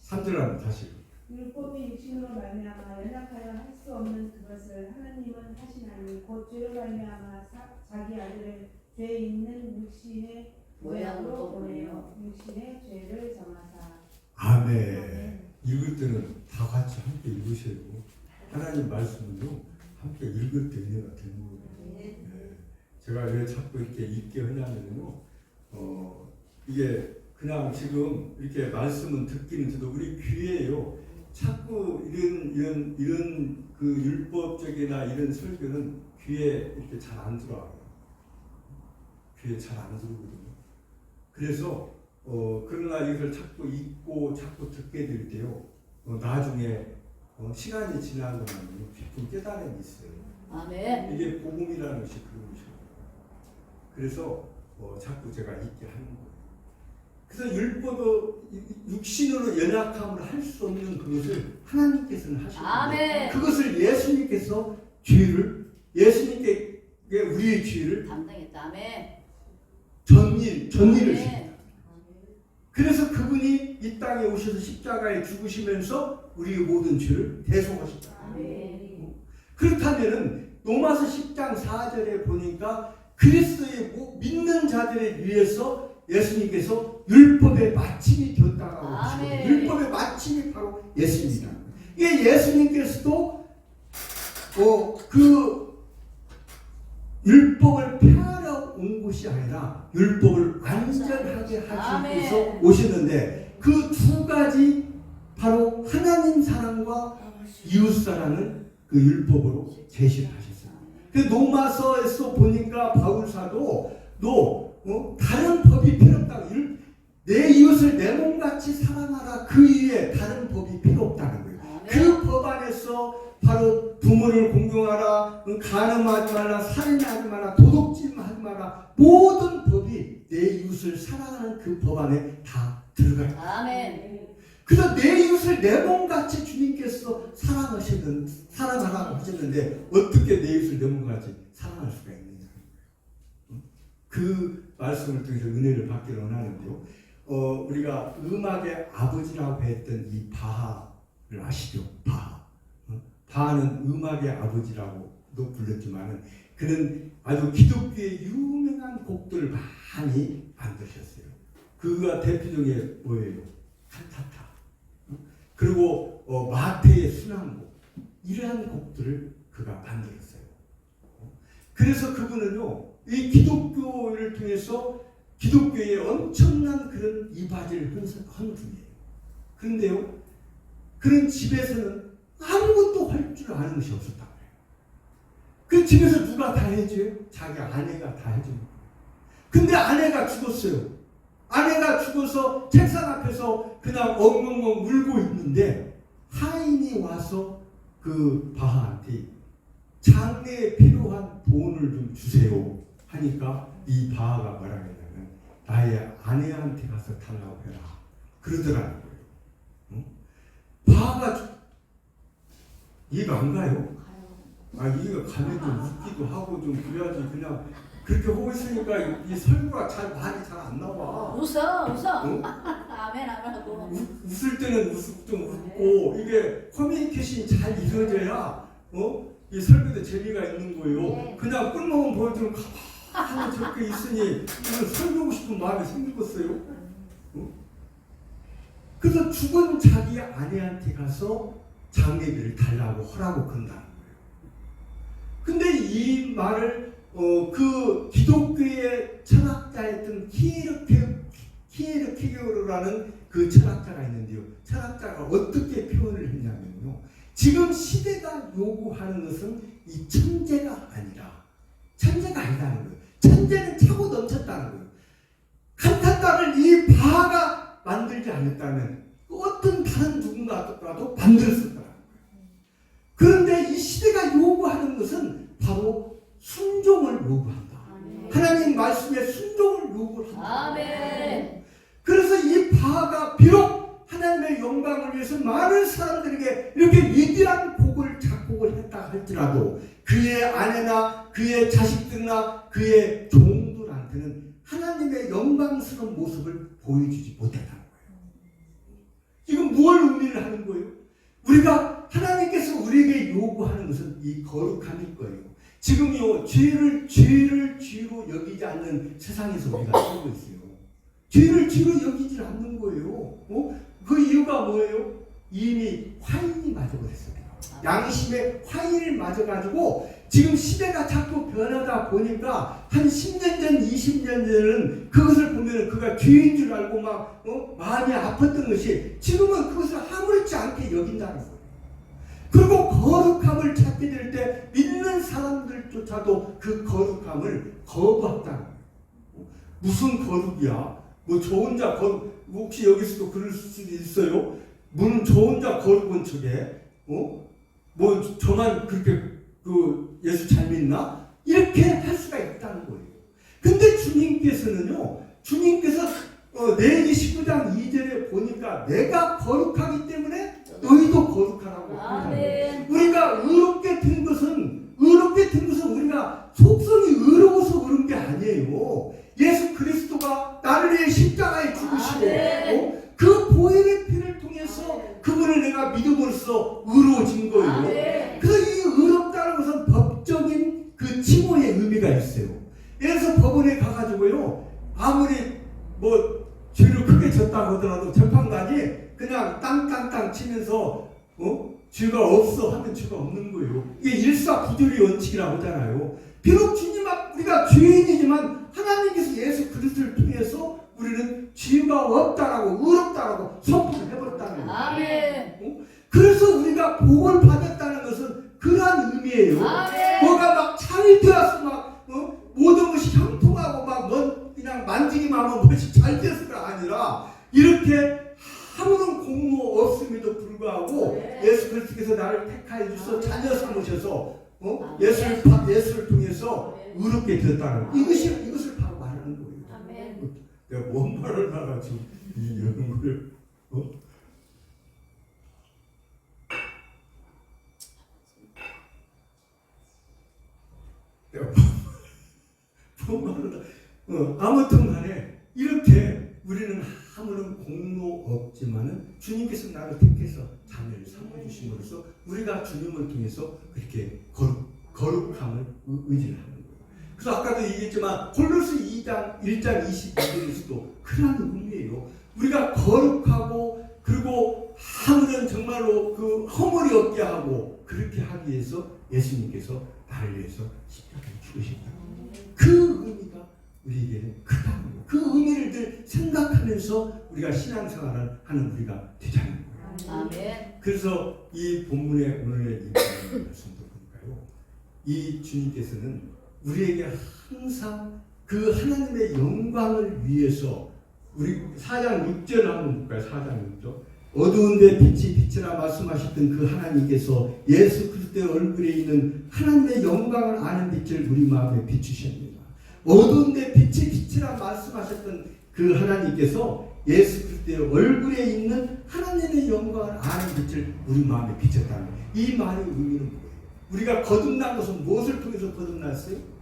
3절 한번 다시. 율법이 육신으로 말미암아 연약하여 할 수 없는 그것을 하나님은 하시나니 곧 죄로 말미암아 자기 아들을 죄 있는 육신의 모양으로 보내어 육신의 죄를 정하사. 아멘. 읽을 때는 다 같이 함께 읽으셔야 되고 하나님 말씀은요 함께 읽을 때 은혜가 되는 거예요. 네. 제가 왜 자꾸 이렇게 읽게 하냐면요, 이게 그냥 지금 이렇게 말씀은 듣기는 저도 우리 귀에요. 자꾸 이런 그 율법적이나 이런 설교는 귀에 이렇게 잘 안 들어와요. 귀에 잘 안 들어오거든요. 그래서 그러나 이것을 자꾸 읽고 자꾸 듣게 될 때요, 나중에 시간이 지나고 나면 깊은 깨달음이 있어요. 아멘. 이게 복음이라는 것이 그런 것이거든요. 그래서 자꾸 제가 읽게 하는 거예요. 그래서 율법도 육신으로 연약함을 할 수 없는 그것을 하나님께서는 하시는 거예요. 그것을 예수님께서 예수님께 우리의 죄를 담당했다. 아멘. 전일을 시켰다. 그래서 그분이 이 땅에 오셔서 십자가에 죽으시면서 우리의 모든 죄를 대속하셨다. 아멘. 그렇다면은 로마서 10장 4절에 보니까 그리스도의 믿는 자들에 위해서 예수님께서 율법의 마침이 되었다고 하시고, 율법의 마침이 바로 예수입니다. 이게 예수님께서도 그 율법을 폐하러 온 것이 아니라 율법을 완전하게 하기 위해서 오셨는데, 그 두 가지 바로 하나님 사랑과 이웃 사랑을 그 율법으로 제시를 하셨어요. 그 로마서에서 보니까 바울 사도 다른 법이 필요 없다고, 내 이웃을 내 몸같이 사랑하라, 그 이외에 다른 법이 필요 없다는 거예요. 그 법 안에서 바로 부모를 공경하라, 간음하지 마라, 살인하지 마라, 도둑질하지 마라, 모든 법이 내 이웃을 사랑하는 그 법 안에 다 들어가요. 아멘. 그래서 내 이웃을 내 몸같이 주님께서 사랑하라고 하셨는데 어떻게 내 이웃을 내 몸같이 사랑할 수가 있느냐. 그 말씀을 통해서 은혜를 받기를 원하는데요. 우리가 음악의 아버지라고 했던 이 바하를 아시죠? 바하는 음악의 아버지라고도 불렸지만은 그는 아주 기독교의 유명한 곡들을 많이 만드셨어요. 그가 대표적인 뭐예요? 칸타타. 그리고 마태의 순환곡, 이러한 곡들을 그가 만들었어요. 그래서 그분은요, 이 기독교를 통해서 기독교의 엄청난 그런 이바지를 한 분이에요. 그런데요, 그런 집에서는 아무것도 할 줄 아는 것이 없었단 말이에요. 그 집에서 누가 다 해줘요? 자기 아내가 다 해주는 거예요. 근데 아내가 죽었어요. 아내가 죽어서 책상 앞에서 그냥 엉엉엉 울고 있는데 하인이 와서 그 바하한테 장례에 필요한 돈을 좀 주세요 하니까 이 바하가 뭐라 했냐면 나의 아내한테 가서 달라고 해라 그러더라는 거예요. 응? 바하가 이해가 안 가요? 이해가 가면 좀 웃기도 하고 좀 그래야지. 그냥 그렇게 하고 있으니까 이 설교가 말이 잘 안 나와. 웃어. 응? 아멘 하고. 웃을 때는 좀 웃고 이게 커뮤니케이션이 잘 이루어져야 이 설교도 재미가 있는 거예요. 그냥 꿀먹은 보여주면 가만히 저렇게 있으니 설교하고 싶은 마음이 생겼어요. 그래서 죽은 자기 아내한테 가서 장례비를 달라고 하라고 그런다는 거예요. 근데 이 말을 그 기독교의 철학자였던 키에르케고르라는 그 철학자가 있는데요. 철학자가 어떻게 표현을 했냐면요. 지금 시대가 요구하는 것은 이 천재가 아니라는 거예요. 천재는 차고 넘쳤다는 거예요. 칸타타를 이 바하가 만들지 않았다면 어떤 다른 누군가도 만들었을 거라는 거예요. 그런데 이 시대가 요구하는 것은 바로 순종을 요구한다. 아멘. 하나님 말씀에 순종을 요구한다. 아멘. 그래서 이 바하가 비록 하나님의 영광을 위해서 많은 사람들에게 이렇게 위대한 작곡을 했다 할지라도 그의 아내나 그의 자식들이나 그의 종들한테는 하나님의 영광스러운 모습을 보여주지 못했다는 거예요. 지금 무엇을 의미를 하는 거예요? 우리가 하나님께서 우리에게 요구하는 것은 이 거룩함일 거예요. 지금요 죄를 죄로 여기지 않는 세상에서 우리가 살고 있어요. 죄를 죄로 여기지 않는 거예요. 그 이유가 뭐예요? 이미 화인이 맞아버렸어요. 양심의 화인을 맞아가지고 지금 시대가 자꾸 변하다 보니까 한 10년 전, 20년 전에는 그것을 보면 그가 죄인 줄 알고 막 마음이 아팠던 것이 지금은 그것을 아무렇지 않게 여긴다는 거예요. 그리고 거룩함을 찾게 될 때 믿는 사람들조차도 그 거룩함을 거부한다는 거예요. 무슨 거룩이야? 뭐 저 혼자 거룩, 혹시 여기서도 그럴 수도 있어요. 저 혼자 거룩한 척에 뭐 저만 그렇게 예수 잘 믿나? 이렇게 할 수가 있다는 거예요. 근데 주님께서 레위기 19장 2절에 보니까 내가 거룩하기 때문에 너희도 거룩하라고 합니다. 우리가 의롭게 된 것은 우리가 속성이 의로워서 그런 게 아니에요. 예수 그리스도가 나를 위해 십자가에 죽으시고 그 보혈의 피를 통해서 그분을 내가 믿음으로써 의로워진 거예요. 그래서 이 의롭다는 것은 법적인 그 칭호의 의미가 있어요. 예를 들어서 법원에 가가지고요 아무리 뭐 죄를 크게 졌다고 하더라도 재판관이 그냥 땅땅땅 치면서 죄가 없어 하면 죄가 없는 거예요. 이게 일사부조리 원칙이라고 하잖아요. 비록 주님 앞 우리가 죄인이지만 하나님께서 예수 그리스도를 통해서 우리는 죄가 없다라고 의롭다라고 선포를 해버렸다는 거예요. 그래서 우리가 복을 받았다는 것은 그러한 의미예요. 뭐가 막 잘 되어서 막 모든 것이 형통하고 막 그냥 만지기만 하면 무엇이 잘 되었을까 아니라 이렇게 아무런 공로 없음에도 불구하고 예수 그리스도께서 나를 택하여 주셔서 자녀 삼으셔서 예수를 통해서 의롭게 되었다는 거. 이것을 바로 말하는 거예요. 내가 뭔 말을 나가지고 이런 거를 내가 뭔 말을 아무튼 간에 이렇게 우리는 아무런 공로 없지만은 주님께서 나를 택해서 자녀를 삼아주심으로써 우리가 주님을 통해서 그렇게 거룩함을 의지를 하는 거예요. 그래서 아까도 얘기했지만 골로새 1장 22절에서도 그런 의미예요. 우리가 거룩하고 그리고 아무런 정말로 그 허물이 없게 하고 그렇게 하기 위해서 예수님께서 나를 위해서 십자가에 죽으셨다. 그 의미가 우리에게는 크다는 거예요. 그 의미를 늘 생각하면서 우리가 신앙생활을 하는 우리가 되자는 거예요. 그래서 이 본문의 오늘의 이 말씀도 보니까요. 이 주님께서는 우리에게 항상 그 하나님의 영광을 위해서 우리 4장 6절 한번 볼까요? 4장 6절. 어두운 데 빛이 빛이라 말씀하셨던 그 하나님께서 예수 그리스도의 얼굴에 있는 하나님의 영광을 아는 빛을 우리 마음에 비추셨습니다. 어두운 데 빛이 빛이라 말씀하셨던 그 하나님께서 예수 그리스도의 얼굴에 있는 하나님의 영광을 아는 빛을 우리 마음에 비쳤다는 거예요. 이 말의 의미는 뭐예요? 우리가 거듭난 것은 무엇을 통해서 거듭났어요?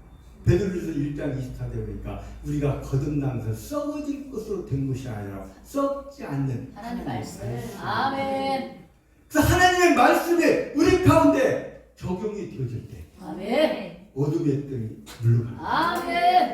베드로전서 1장 24절에 보니까 우리가 거듭난 것은 썩어질 것으로 된 것이 아니라 썩지 않는 하나님 말씀. 그래서 하나님의 말씀이 우리 가운데 적용이 되어질 때 어둠의 뜸이 물러갑니다.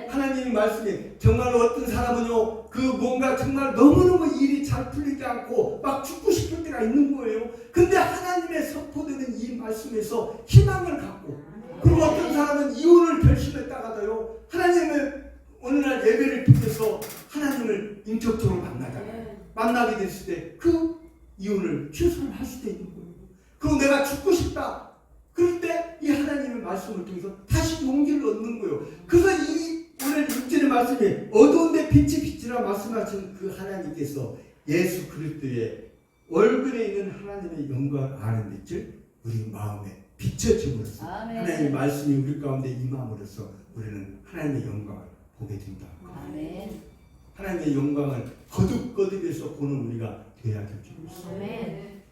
하나님의 말씀이 정말로 어떤 사람은요 그 뭔가 정말 너무너무 일이 잘 풀리지 않고 막 죽고 싶을 때가 있는 거예요. 근데 하나님의 선포되는 이 말씀에서 희망을 갖고 그리고 어떤 사람은 이혼을 결심했다가도요, 하나님의 어느 날 예배를 통해서 하나님을 인격적으로 만나잖아요. 만나게 됐을 때 그 이혼을 취소를 할 수도 있는 거예요. 그리고 내가 죽고 싶다. 그럴 때 이 하나님의 말씀을 통해서 다시 용기를 얻는 거예요. 그래서 이 오늘 6절의 말씀에 어두운데 빛이 빛이라 말씀하신 그 하나님께서 예수 그리스도의 얼굴에 있는 하나님의 영광을 아는 빛을 우리 마음에 비춰줌으로써 하나님의 말씀이 우리 가운데 임함으로써 우리는 하나님의 영광을 보게 된다. 아멘. 하나님의 영광을 거듭거듭해서 보는 우리가 되어야 될 줄 믿습니다. 아멘.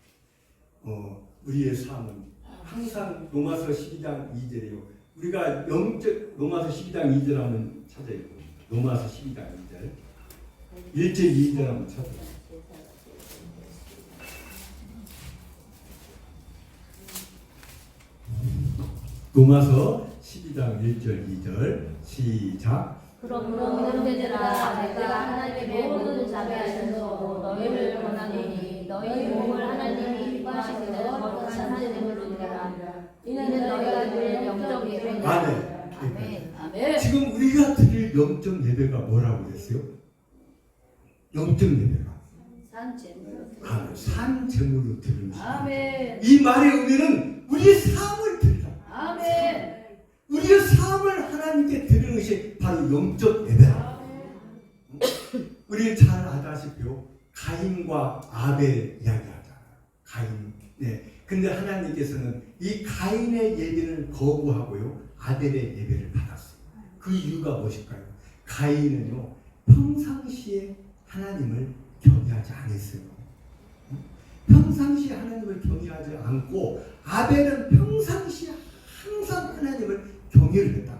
우리의 삶은 항상 로마서 12장 2절이요. 우리가 영적 로마서 12장 2절 하면 찾아요. 로마서 12장 2절 1절 2절 하면 찾아요. 로마서 12장 1절 2절 시작. 그러므로 형제들아 내가 하나님의 모든 자비하셔서 너희를 권하노니 너희 몸을 하나님이 기뻐하시는 거룩한 산재물로 드리라. 이는 너희가 드릴 영적 예배니라. 아멘. 아멘. 지금 우리가 드릴 영적 예배가 뭐라고 그랬어요? 영적 예배가 산 제물로 드리는 아멘. 이 말의 의미는 우리의 삶을 드리라. 아멘. 우리의 삶을 하나님께 드리는 것이 바로 영적 예배다. 우리 잘 아다시피요, 가인과 아벨 이야기하잖아요. 가인. 네. 근데 하나님께서는 이 가인의 예배를 거부하고요, 아벨의 예배를 받았어요. 그 이유가 무엇일까요? 가인은요, 평상시에 하나님을 경외하지 않았어요. 평상시에 하나님을 경외하지 않고, 아벨은 평상시에 항상 하나님을 경외를 했다.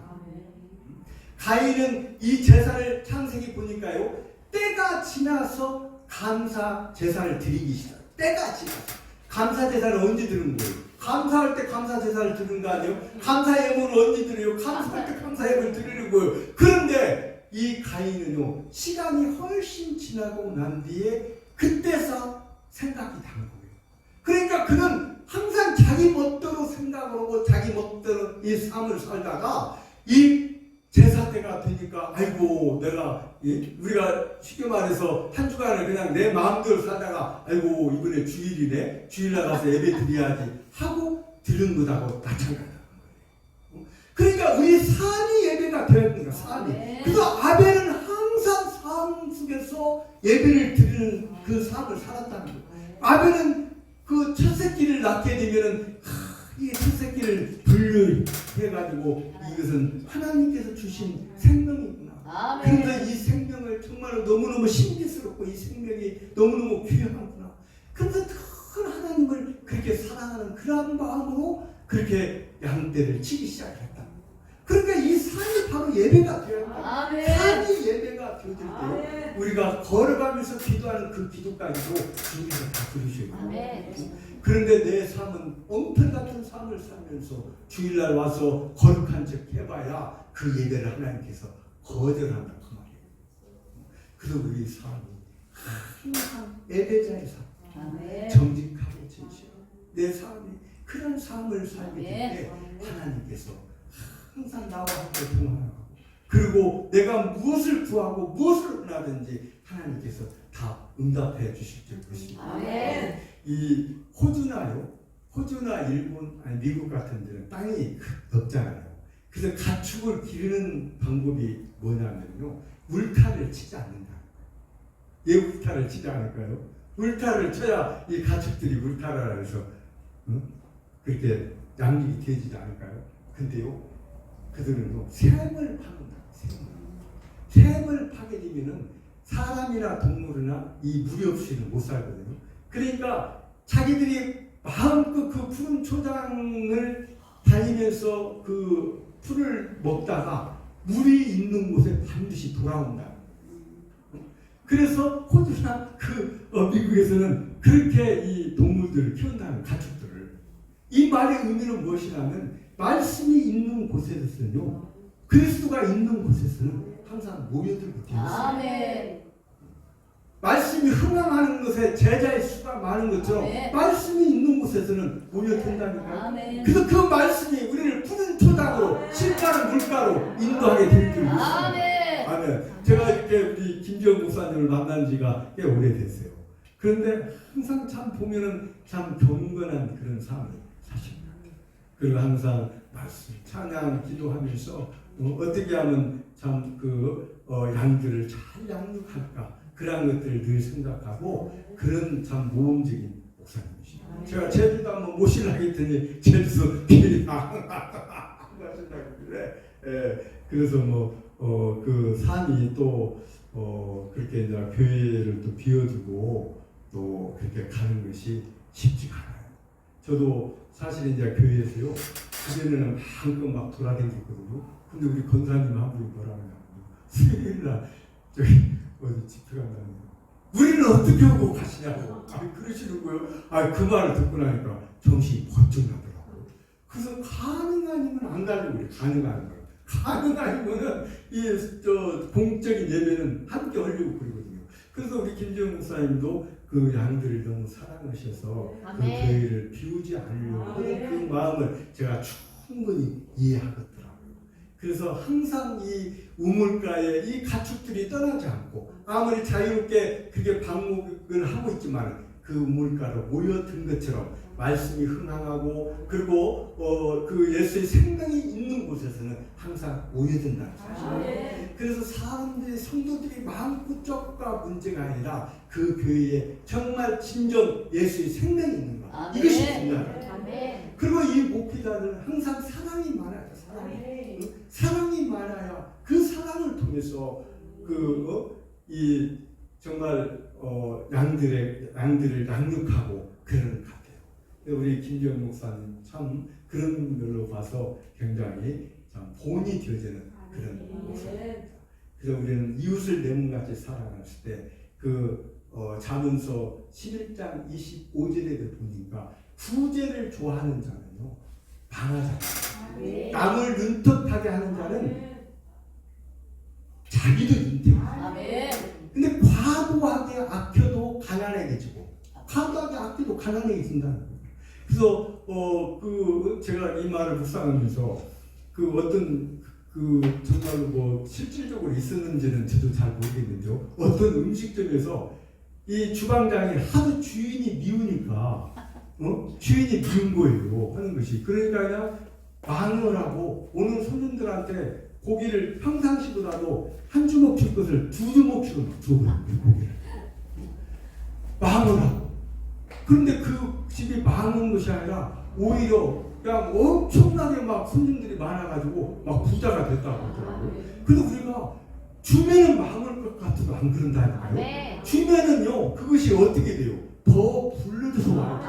가인은 이 제사를 창세기 보니까요, 때가 지나서 감사 제사를 드리기 시작. 때가 지나서 감사 제사를 언제 드리는 거예요? 감사할 때 감사 제사를 드리는 거 아니에요? 감사 예물을 언제 드려요? 감사할 때 감사 예물을 드리는 거예요. 그런데 이 가인은요, 시간이 훨씬 지나고 난 뒤에 그때서 생각이 난 거예요. 그러니까 그는 항상 자기 멋대로 생각을 하고 자기 멋대로 이 삶을 살다가 이 제사 때가 되니까 아이고 내가 우리가 쉽게 말해서 한 주간을 그냥 내 마음대로 살다가 아이고 이번에 주일이네, 주일 나가서 예배 드려야지 하고 드는 것하고 마찬가지다. 그러니까 우리 삶이 예배가 되어야 됩니다. 삶이. 그래서 아벨은 항상 삶 속에서 예배를 드리는 그 삶을 살았다는 거예요. 아벨은 그 첫 새끼를 낳게 되면은 이 첫 새끼를 분류해가지고 이것은 하나님께서 주신 생명이구나. 그런데 이 생명을 정말 너무너무 신비스럽고 이 생명이 너무너무 귀하구나. 그런데 큰 하나님을 그렇게 사랑하는 그런 마음으로 그렇게 양떼를 치기 시작했다. 그러니까 이 삶이 바로 예배가 되어야 돼. 삶이 예배가 되어질 때 우리가 걸어가면서 기도하는 그 기도까지도 주님께서 다 들으셔야 돼요. 그런데 내 삶은 엉터 같은 삶을 살면서 주일날 와서 거룩한 척 해봐야 그 예배를 하나님께서 거절한다 그 말이에요. 그래서 우리 삶이 항상 예배자의 삶, 정직하고 진실하고 내 삶이 그런 삶을 살게 될 때 하나님께서 항상 나와 함께 동행하고, 그리고 내가 무엇을 구하고 무엇을 원하든지 하나님께서 다 응답해 주실 줄 믿습니다. 이 호주나 일본, 아니 미국 같은 데는 땅이 넓잖아요. 그래서 가축을 기르는 방법이 뭐냐면요, 울타리를 치지 않는다. 왜 울타리를 치지 않을까요? 울타리를 쳐야 이 가축들이 울타리라 해서 그렇게 양육이 되어지지 않을까요? 근데요, 그들은요, 샘을 파는다. 샘을 파게 되면은 사람이나 동물이나 이 물이 없이는 못 살거든요. 그러니까 자기들이 마음껏 그 푸른 초장을 다니면서 그 풀을 먹다가 물이 있는 곳에 반드시 돌아온다. 그래서 호주나 미국에서는 그렇게 이 동물들을 키운다는, 가축들을. 이 말의 의미는 무엇이냐면, 말씀이 있는 곳에서는요, 그리스도가 있는 곳에서는 항상 모여들고 되어 있습니다. 말씀이 말씀이 흥황하는 것에 제자의 수가 많은 것처럼 아멘. 말씀이 있는 곳에서는 모여든다니까요. 아멘. 그래서 그 말씀이 우리를 푸른 초당으로 실가로 물가로 인도하게 될 줄을 믿습니다. 아멘. 아멘. 제가 이렇게 우리 김지영 목사님을 만난 지가 꽤 오래됐어요. 그런데 항상 참 보면은 참 경건한 그런 삶을 사십니다. 그리고 항상 말씀, 찬양, 기도하면서 어떻게 하면 참 양들을 잘 양육할까 그런 것들을 늘 생각하고 그런 참 모험적인 목사님이시죠. 제가 제주도 한번 모시려고 했더니 제주도 길이 안 가신다고 그래. 그래서 그 산이 또 그렇게 이제 교회를 또 비워주고 또 그렇게 가는 것이 쉽지가 않아요. 저도 사실 이제 교회에서요 그전에는 마음껏 막 돌아다녔거든요. 근데 우리 권사님 한 분이 뭐라고 하냐고 수요일날 저기 어디 집회 간다는 우리는 어떻게 하고 가시냐고 그러시는 거예요. 그 말을 듣고 나니까 정신이 번쩍 나더라고요. 그래서 가능하면 안 가려고 그래. 가능한 거예요. 가능하면은 공적인 예배는 함께 하려고 그러거든요. 그래서 우리 김지영 목사님도 그 양들을 너무 사랑하셔서 그 교회를 비우지 않으려고 하는 그 마음을 제가 충분히 이해하거든요. 그래서 항상 이 우물가에 이 가축들이 떠나지 않고 아무리 자유롭게 그게 방목을 하고 있지만 그 우물가로 모여든 것처럼 말씀이 흥황하고 그리고 그 예수의 생명이 있는 곳에서는 항상 모여든다는 사실. 그래서 사람들이 성도들이 많고 적과 문제가 아니라 그 교회에 정말 진정 예수의 생명이 있는가 이것이 중요하다. 그리고 이 목회자들은 항상 사랑이 많아요. 사랑이 많아야 그 사랑을 통해서 이 정말 양들을 양육하고 그러는 것 같아요. 우리 김지영 목사님 참 그런 면로 봐서 굉장히 참 본이 되어지는 그런 목사입니다. 그래서 우리는 이웃을 내 몸같이 사랑했을 때 잠언서 11장 25절에 보니까 구제를 좋아하는 자는요 방하잖아요. 남을 눈떡하게 하는 자는 자기도 윤택해요. 근데 과도하게 아껴도 가난해지고 과도하게 아껴도 가난해진다는 거예요. 그래서 제가 이 말을 묵상하면서 어떤 정말로 실질적으로 있었는지는 저도 잘 모르겠는데요. 어떤 음식점에서 이 주방장이 하도 주인이 미우니까 주인이 미운 거예요 하는 것이. 그러니까 그냥 망을 하고 오는 손님들한테 고기를 평상시보다도 한 주먹 줄 것을 두 주먹씩은 줘버려요. 고기를 망을 하고. 그런데 그 집이 망한 것이 아니라 오히려 그냥 엄청나게 막 손님들이 많아가지고 막 부자가 됐다고 하더라고요. 그래서 우리가 주면은 망할 것 같아도 안 그런다니까요. 주면은요 그것이 어떻게 돼요? 더 불러줘서 와요.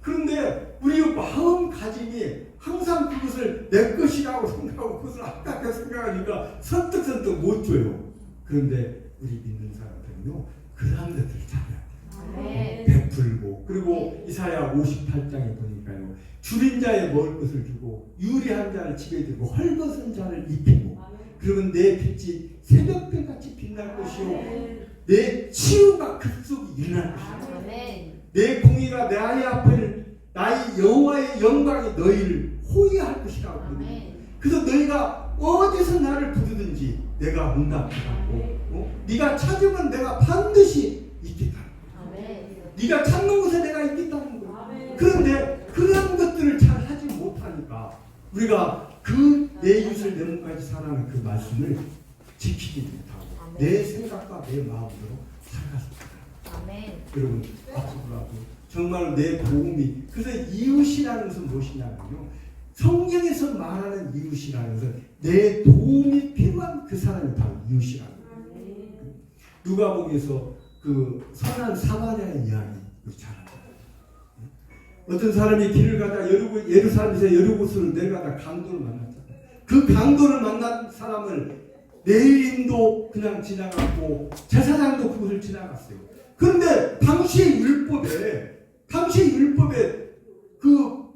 그런데 우리 마음가짐이 항상 그것을 내 것이라고 생각하고 그것을 아깝게 생각하니까 선뜻 못 줘요. 그런데 우리 믿는 사람들은요 그런 것들을 잘해야 돼요. 베풀고 그리고 이사야 58장에 보니까요 줄인 자에 먹을 것을 주고 유리한 자를 집에 두고 헐벗은 자를 입히고 그러면 내 빛이 새벽별같이 빛날 것이요 내 치유가 급속히 일어날 것이요 내 공의가 내 아이 앞에 나의 여호와의 영광이 너희를 호위할 것이라고 그러거든요. 그래서 너희가 어디서 나를 부르든지 내가 응답하고 네가 찾으면 내가 반드시 있겠다. 네가 찾는 곳에 내가 있겠다는 거예요. 그런데 그런 것들을 잘 하지 못하니까 우리가 내 이웃을 내 몸까지 사랑하는 그 말씀을 지키지 못하고 내 생각과 내 마음으로 살아갔습니다. 여러분 앞으로라도 정말 내 도움이 그래서 이웃이라는 것은 무엇이냐면요 성경에서 말하는 이웃이라는 것은 내 도움이 필요한 그 사람이 바로 이웃이라는 거예요. 누가복음에서 그 선한 사마리아의 이야기 우리 잘 알잖아요. 어떤 사람이 길을 가다 예루살렘에서 여러 곳으로 내려가다 강도를 만났잖아요. 그 강도를 만난 사람을 레위인도 그냥 지나갔고 제사장도 그곳을 지나갔어요. 그런데 당시의 율법에 그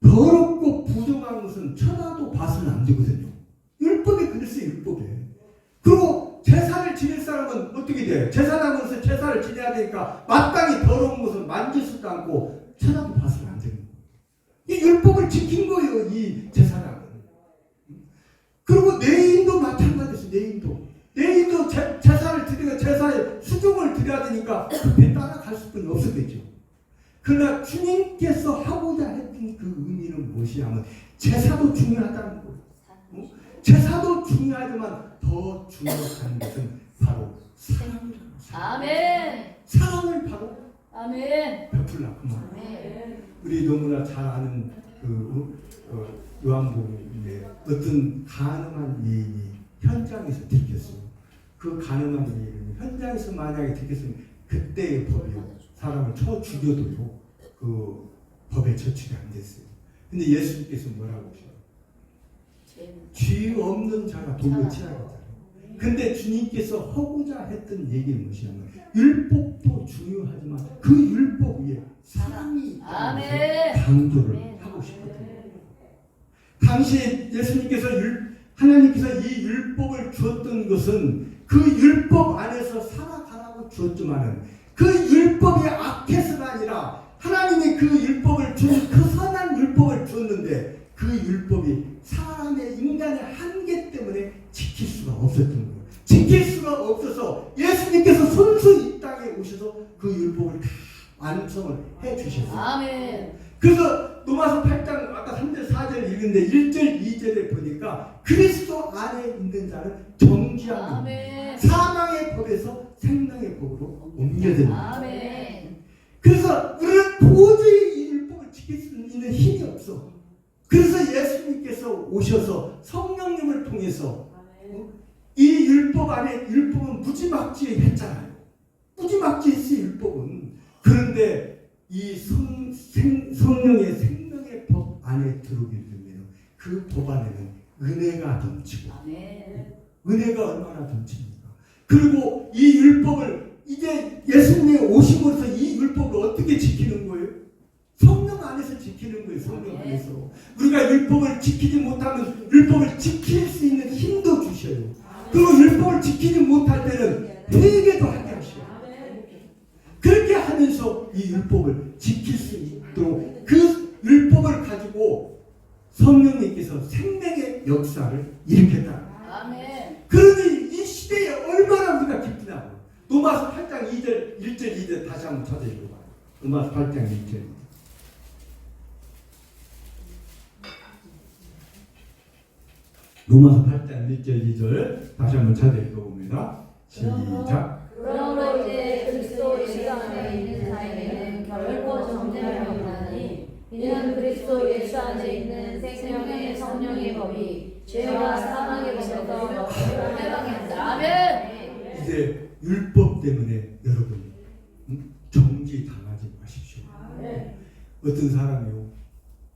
더럽고 부정한 것은 쳐다도 봐서는 안 되거든요. 율법에 그랬어요. 율법에. 그리고 제사를 지낼 사람은 어떻게 돼요? 제사장으로서 제사를 제사를 지내야 되니까 마땅히 더러운 것은 만질 수도 않고 쳐다도 봐서는 안 되는 거예요. 이 율법을 지킨 거예요, 이 제사장은. 그리고 내인도 마찬가지였어요. 내인도 제사를 드리고 제사에 수종을 드려야 되니까 그에 따라갈 수는 없었겠죠. 그러나 주님께서 하고자 했던 그 의미는 무엇이냐면 제사도 중요하다는 거예요. 제사도 중요하지만 더 중요한 것은 바로 사랑이라는 거예요. 아멘. 사랑을 바로 아멘. 베풀라 그 말. 아멘. 우리 너무나 잘 아는 그 요한복음에 어떤 가늠한 예인이 현장에서 들켰어요. 그 가늠한 예인은 현장에서 만약에 들켰으면 그때의 법이요, 사람을 쳐 죽여도요 그 법에 저촉이 안 됐어요. 근데 예수님께서 뭐라고 하셔요? 죄 없는 자가 돌로 치라고. 근데 주님께서 하고자 했던 얘기는 무엇이냐면 율법도 중요하지만 그 율법 위에 사랑이 있다는 것을 강조를 하고 싶거든요. 당시 예수님께서 하나님께서 이 율법을 주었던 것은 그 율법 안에서 살아가라고 주었지만은 그 율법이 악해서가 아니라 하나님이 그 율법을 준 그 선한 율법을 주었는데 그 율법이 사람의 인간의 한계 때문에 지킬 수가 없었던 거예요. 지킬 수가 없어서 예수님께서 손수 이 땅에 오셔서 그 율법을 다 완성을 해 주셨어요. 아멘. 그래서 로마서 8장 아까 3절 4절 읽는데 1절 2절에 보니까 그리스도 안에 있는 자는 정죄함이 사망의 법에서 생명의 법으로 옮겨집니다. 아멘. 그래서 우리는 도저히 이 율법을 지킬 수 있는 힘이 없어. 그래서 예수님께서 오셔서 성령님을 통해서 이 율법 안에 율법은 무지막지했잖아요. 무지막지했어요, 율법은. 그런데 이 성령의 생명의 법 안에 들어오게 되면 그 법 안에는 은혜가 넘치고 은혜가 얼마나 넘칩니까? 그리고 이 율법을 이제 예수님이 오심으로써 이 율법을 어떻게 지키는 거예요? 성령 안에서 지키는 거예요. 성령 안에서. 우리가 율법을 지키지 못하면 율법을 지킬 수 있는 힘도 주셔요. 그리고 율법을 지키지 못할 때는 회개도 하게 하셔요. 그렇게 하면서 이 율법을 지킬 수 있도록 그 율법을 가지고 성령님께서 생명의 역사를 일으켰다. 그러니 이 시대에 얼마나 우리가 기쁘냐고. 로마서 8장 2절 1절 2절 다시 한번 찾아 읽어봐요. 로마서 8장 1절. 로마서 8장 1절 2절 다시 한번 찾아 읽어봅니다. 시작. 그러므로 이제 그리스도 예수 안에 있는 자에게는 결코 정죄함이 없나니 이는 그리스도 예수 안에 있는 생명의 성령의 법이 죄와 사망의 법에서 너희를 해방했다. 아멘. 이제 율법 때문에 여러분 정죄 당하지 마십시오. 어떤 사람이요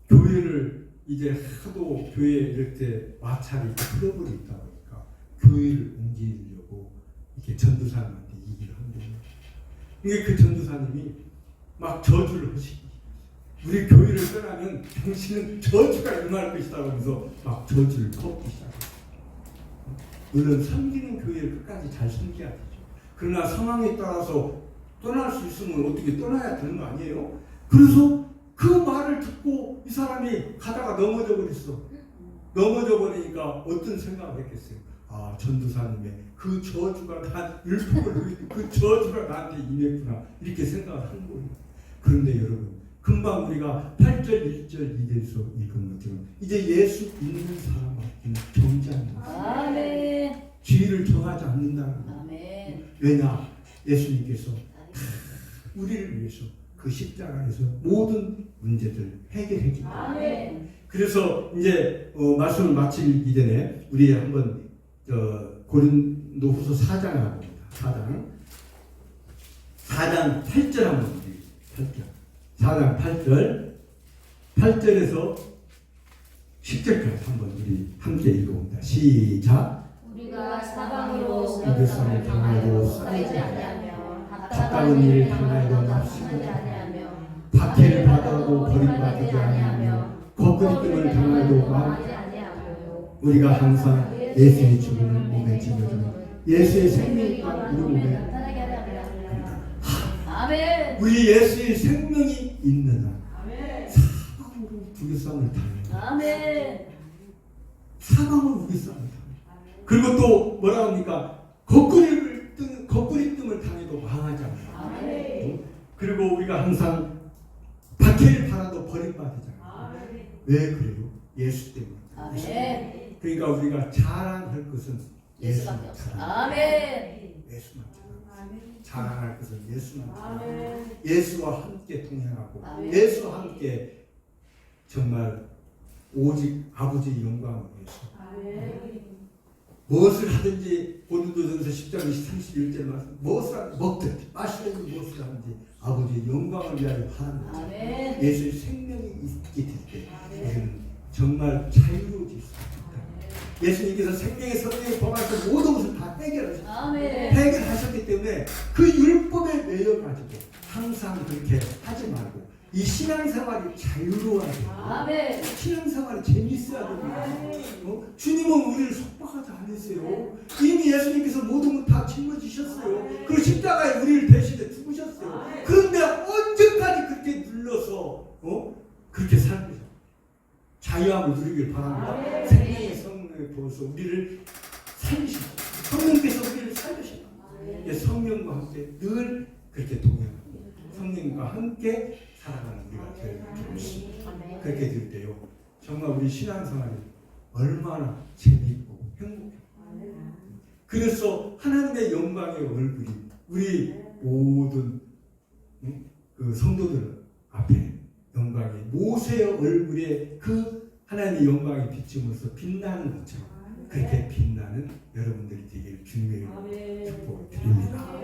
교회를 이제 하도 교회 이럴 때 마찰이 트러블이 있다 보니까 교회를 옮기려고 이렇게 전도사님한테 얘기를 한 거예요. 이게 그 전도사님이 막 저주를 하시기, 우리 교회를 떠나면 당신은 저주가 임할 것이다 하면서 막 저주를 퍼붓기 시작했어요. 물론 섬기는 교회를 끝까지 잘 섬겨야 되죠. 그러나 상황에 따라서 떠날 수 있으면 어떻게 떠나야 되는 거 아니에요? 그래서 그 말을 듣고 이 사람이 가다가 넘어져 버렸어. 넘어져 버리니까 어떤 생각을 했겠어요? 아, 전도사님의 그 저주가 율법을 그 저주가 나한테 임했구나 이렇게 생각을 하는 거예요. 그런데 여러분 금방 우리가 8절 1절 2절에서 읽은 것처럼 이제 예수 믿는 사람한테는 정죄하는 아멘. 죄를 정하지 않는다는 거예요. 아멘. 왜냐? 예수님께서 우리를 위해서 그 십자가에서 모든 문제들 해결해 줍니다. 아멘. 그래서 이제 말씀을 마치기 전에 우리 한번 고린도후서 4장을 한번 봅니다. 4장 8절 한번 우리 8절. 4장 8절 8절에서 10절까지 한번 우리 함께 읽어봅니다. 시작. 우리가 사방으로 이것을 당하고 쌓이지 아니하며 답답한 일을 당하고 납치하지 아니하며 박해를 받아도 버림받지 아니하며 거꾸리낌을 당하도 하지 아니하며 우리가 항상 예수의 죽음을 몸에 짊어지는 예수의 생명이 우리 몸에 나타나게 하려 합니다. 우리 예수의 생명이 있는 한 아멘. 사방으로 부귀성을 당해요. 아멘. 사방으로 부귀성을 당해요. 그리고 또 뭐라 합니까? 거꾸리 뜸을 당해도 망하지 않아요. 아멘. 그리고 우리가 항상 박해를 받아도 버림받잖아요. 왜 그래요? 예수 때문에. 아멘. 그러니까 우리가 자랑할 것은 예수밖에 없어. 자랑. 아멘. 예수만 자랑. 아멘. 자랑할 것은 예수만 자랑. 아멘. 예수와 함께 동행하고 아멘. 예수와 함께 정말 오직 아버지의 영광을 위해서 아멘. 무엇을 하든지 고린도전서 10장 31절 말씀 무엇을 하든지 먹든 마시든 무엇을 하든지 아버지의 영광을 위하여 하는 거죠. 아멘. 예수의 생명이 있게 될 때 우리는 정말 자유로워질 수 있다. 예수님께서 생명의 성령의 범하셔서 모든 것을 다 해결하셨어요. 아멘. 해결하셨기 때문에 그 율법에 매여가지고 항상 그렇게 하지 말고 이 신앙생활이 자유로워야 돼요. 아멘. 신앙생활이 재미있어야 됩니다. 주님은 우리를 속박하지 않으세요. 이미 예수님께서 모든 걸 다 짊어지셨어요. 그 십자가에 우리를 대신해 죽으셨어요. 그런데 언제까지 그렇게 눌러서 그렇게 살면서 자유함을 누리길 바랍니다. 생명의 성령에 부어서 우리를 살리시고 성령께서 우리를 살리시고 성령과 함께 늘 그렇게 동행합니다. 성령과 함께 살아가는 우리가 될 것입니다. 그렇게 될 때요 정말 우리 신앙생활이 얼마나 재미있고 행복해요. 그래서 하나님의 영광의 얼굴이 우리 모든 그 성도들 앞에 영광이 모세의 얼굴에 그 하나님의 영광이 비춤으로써 빛나는 것처럼 그렇게 빛나는 여러분들이 되기를 주님의 축복을 드립니다.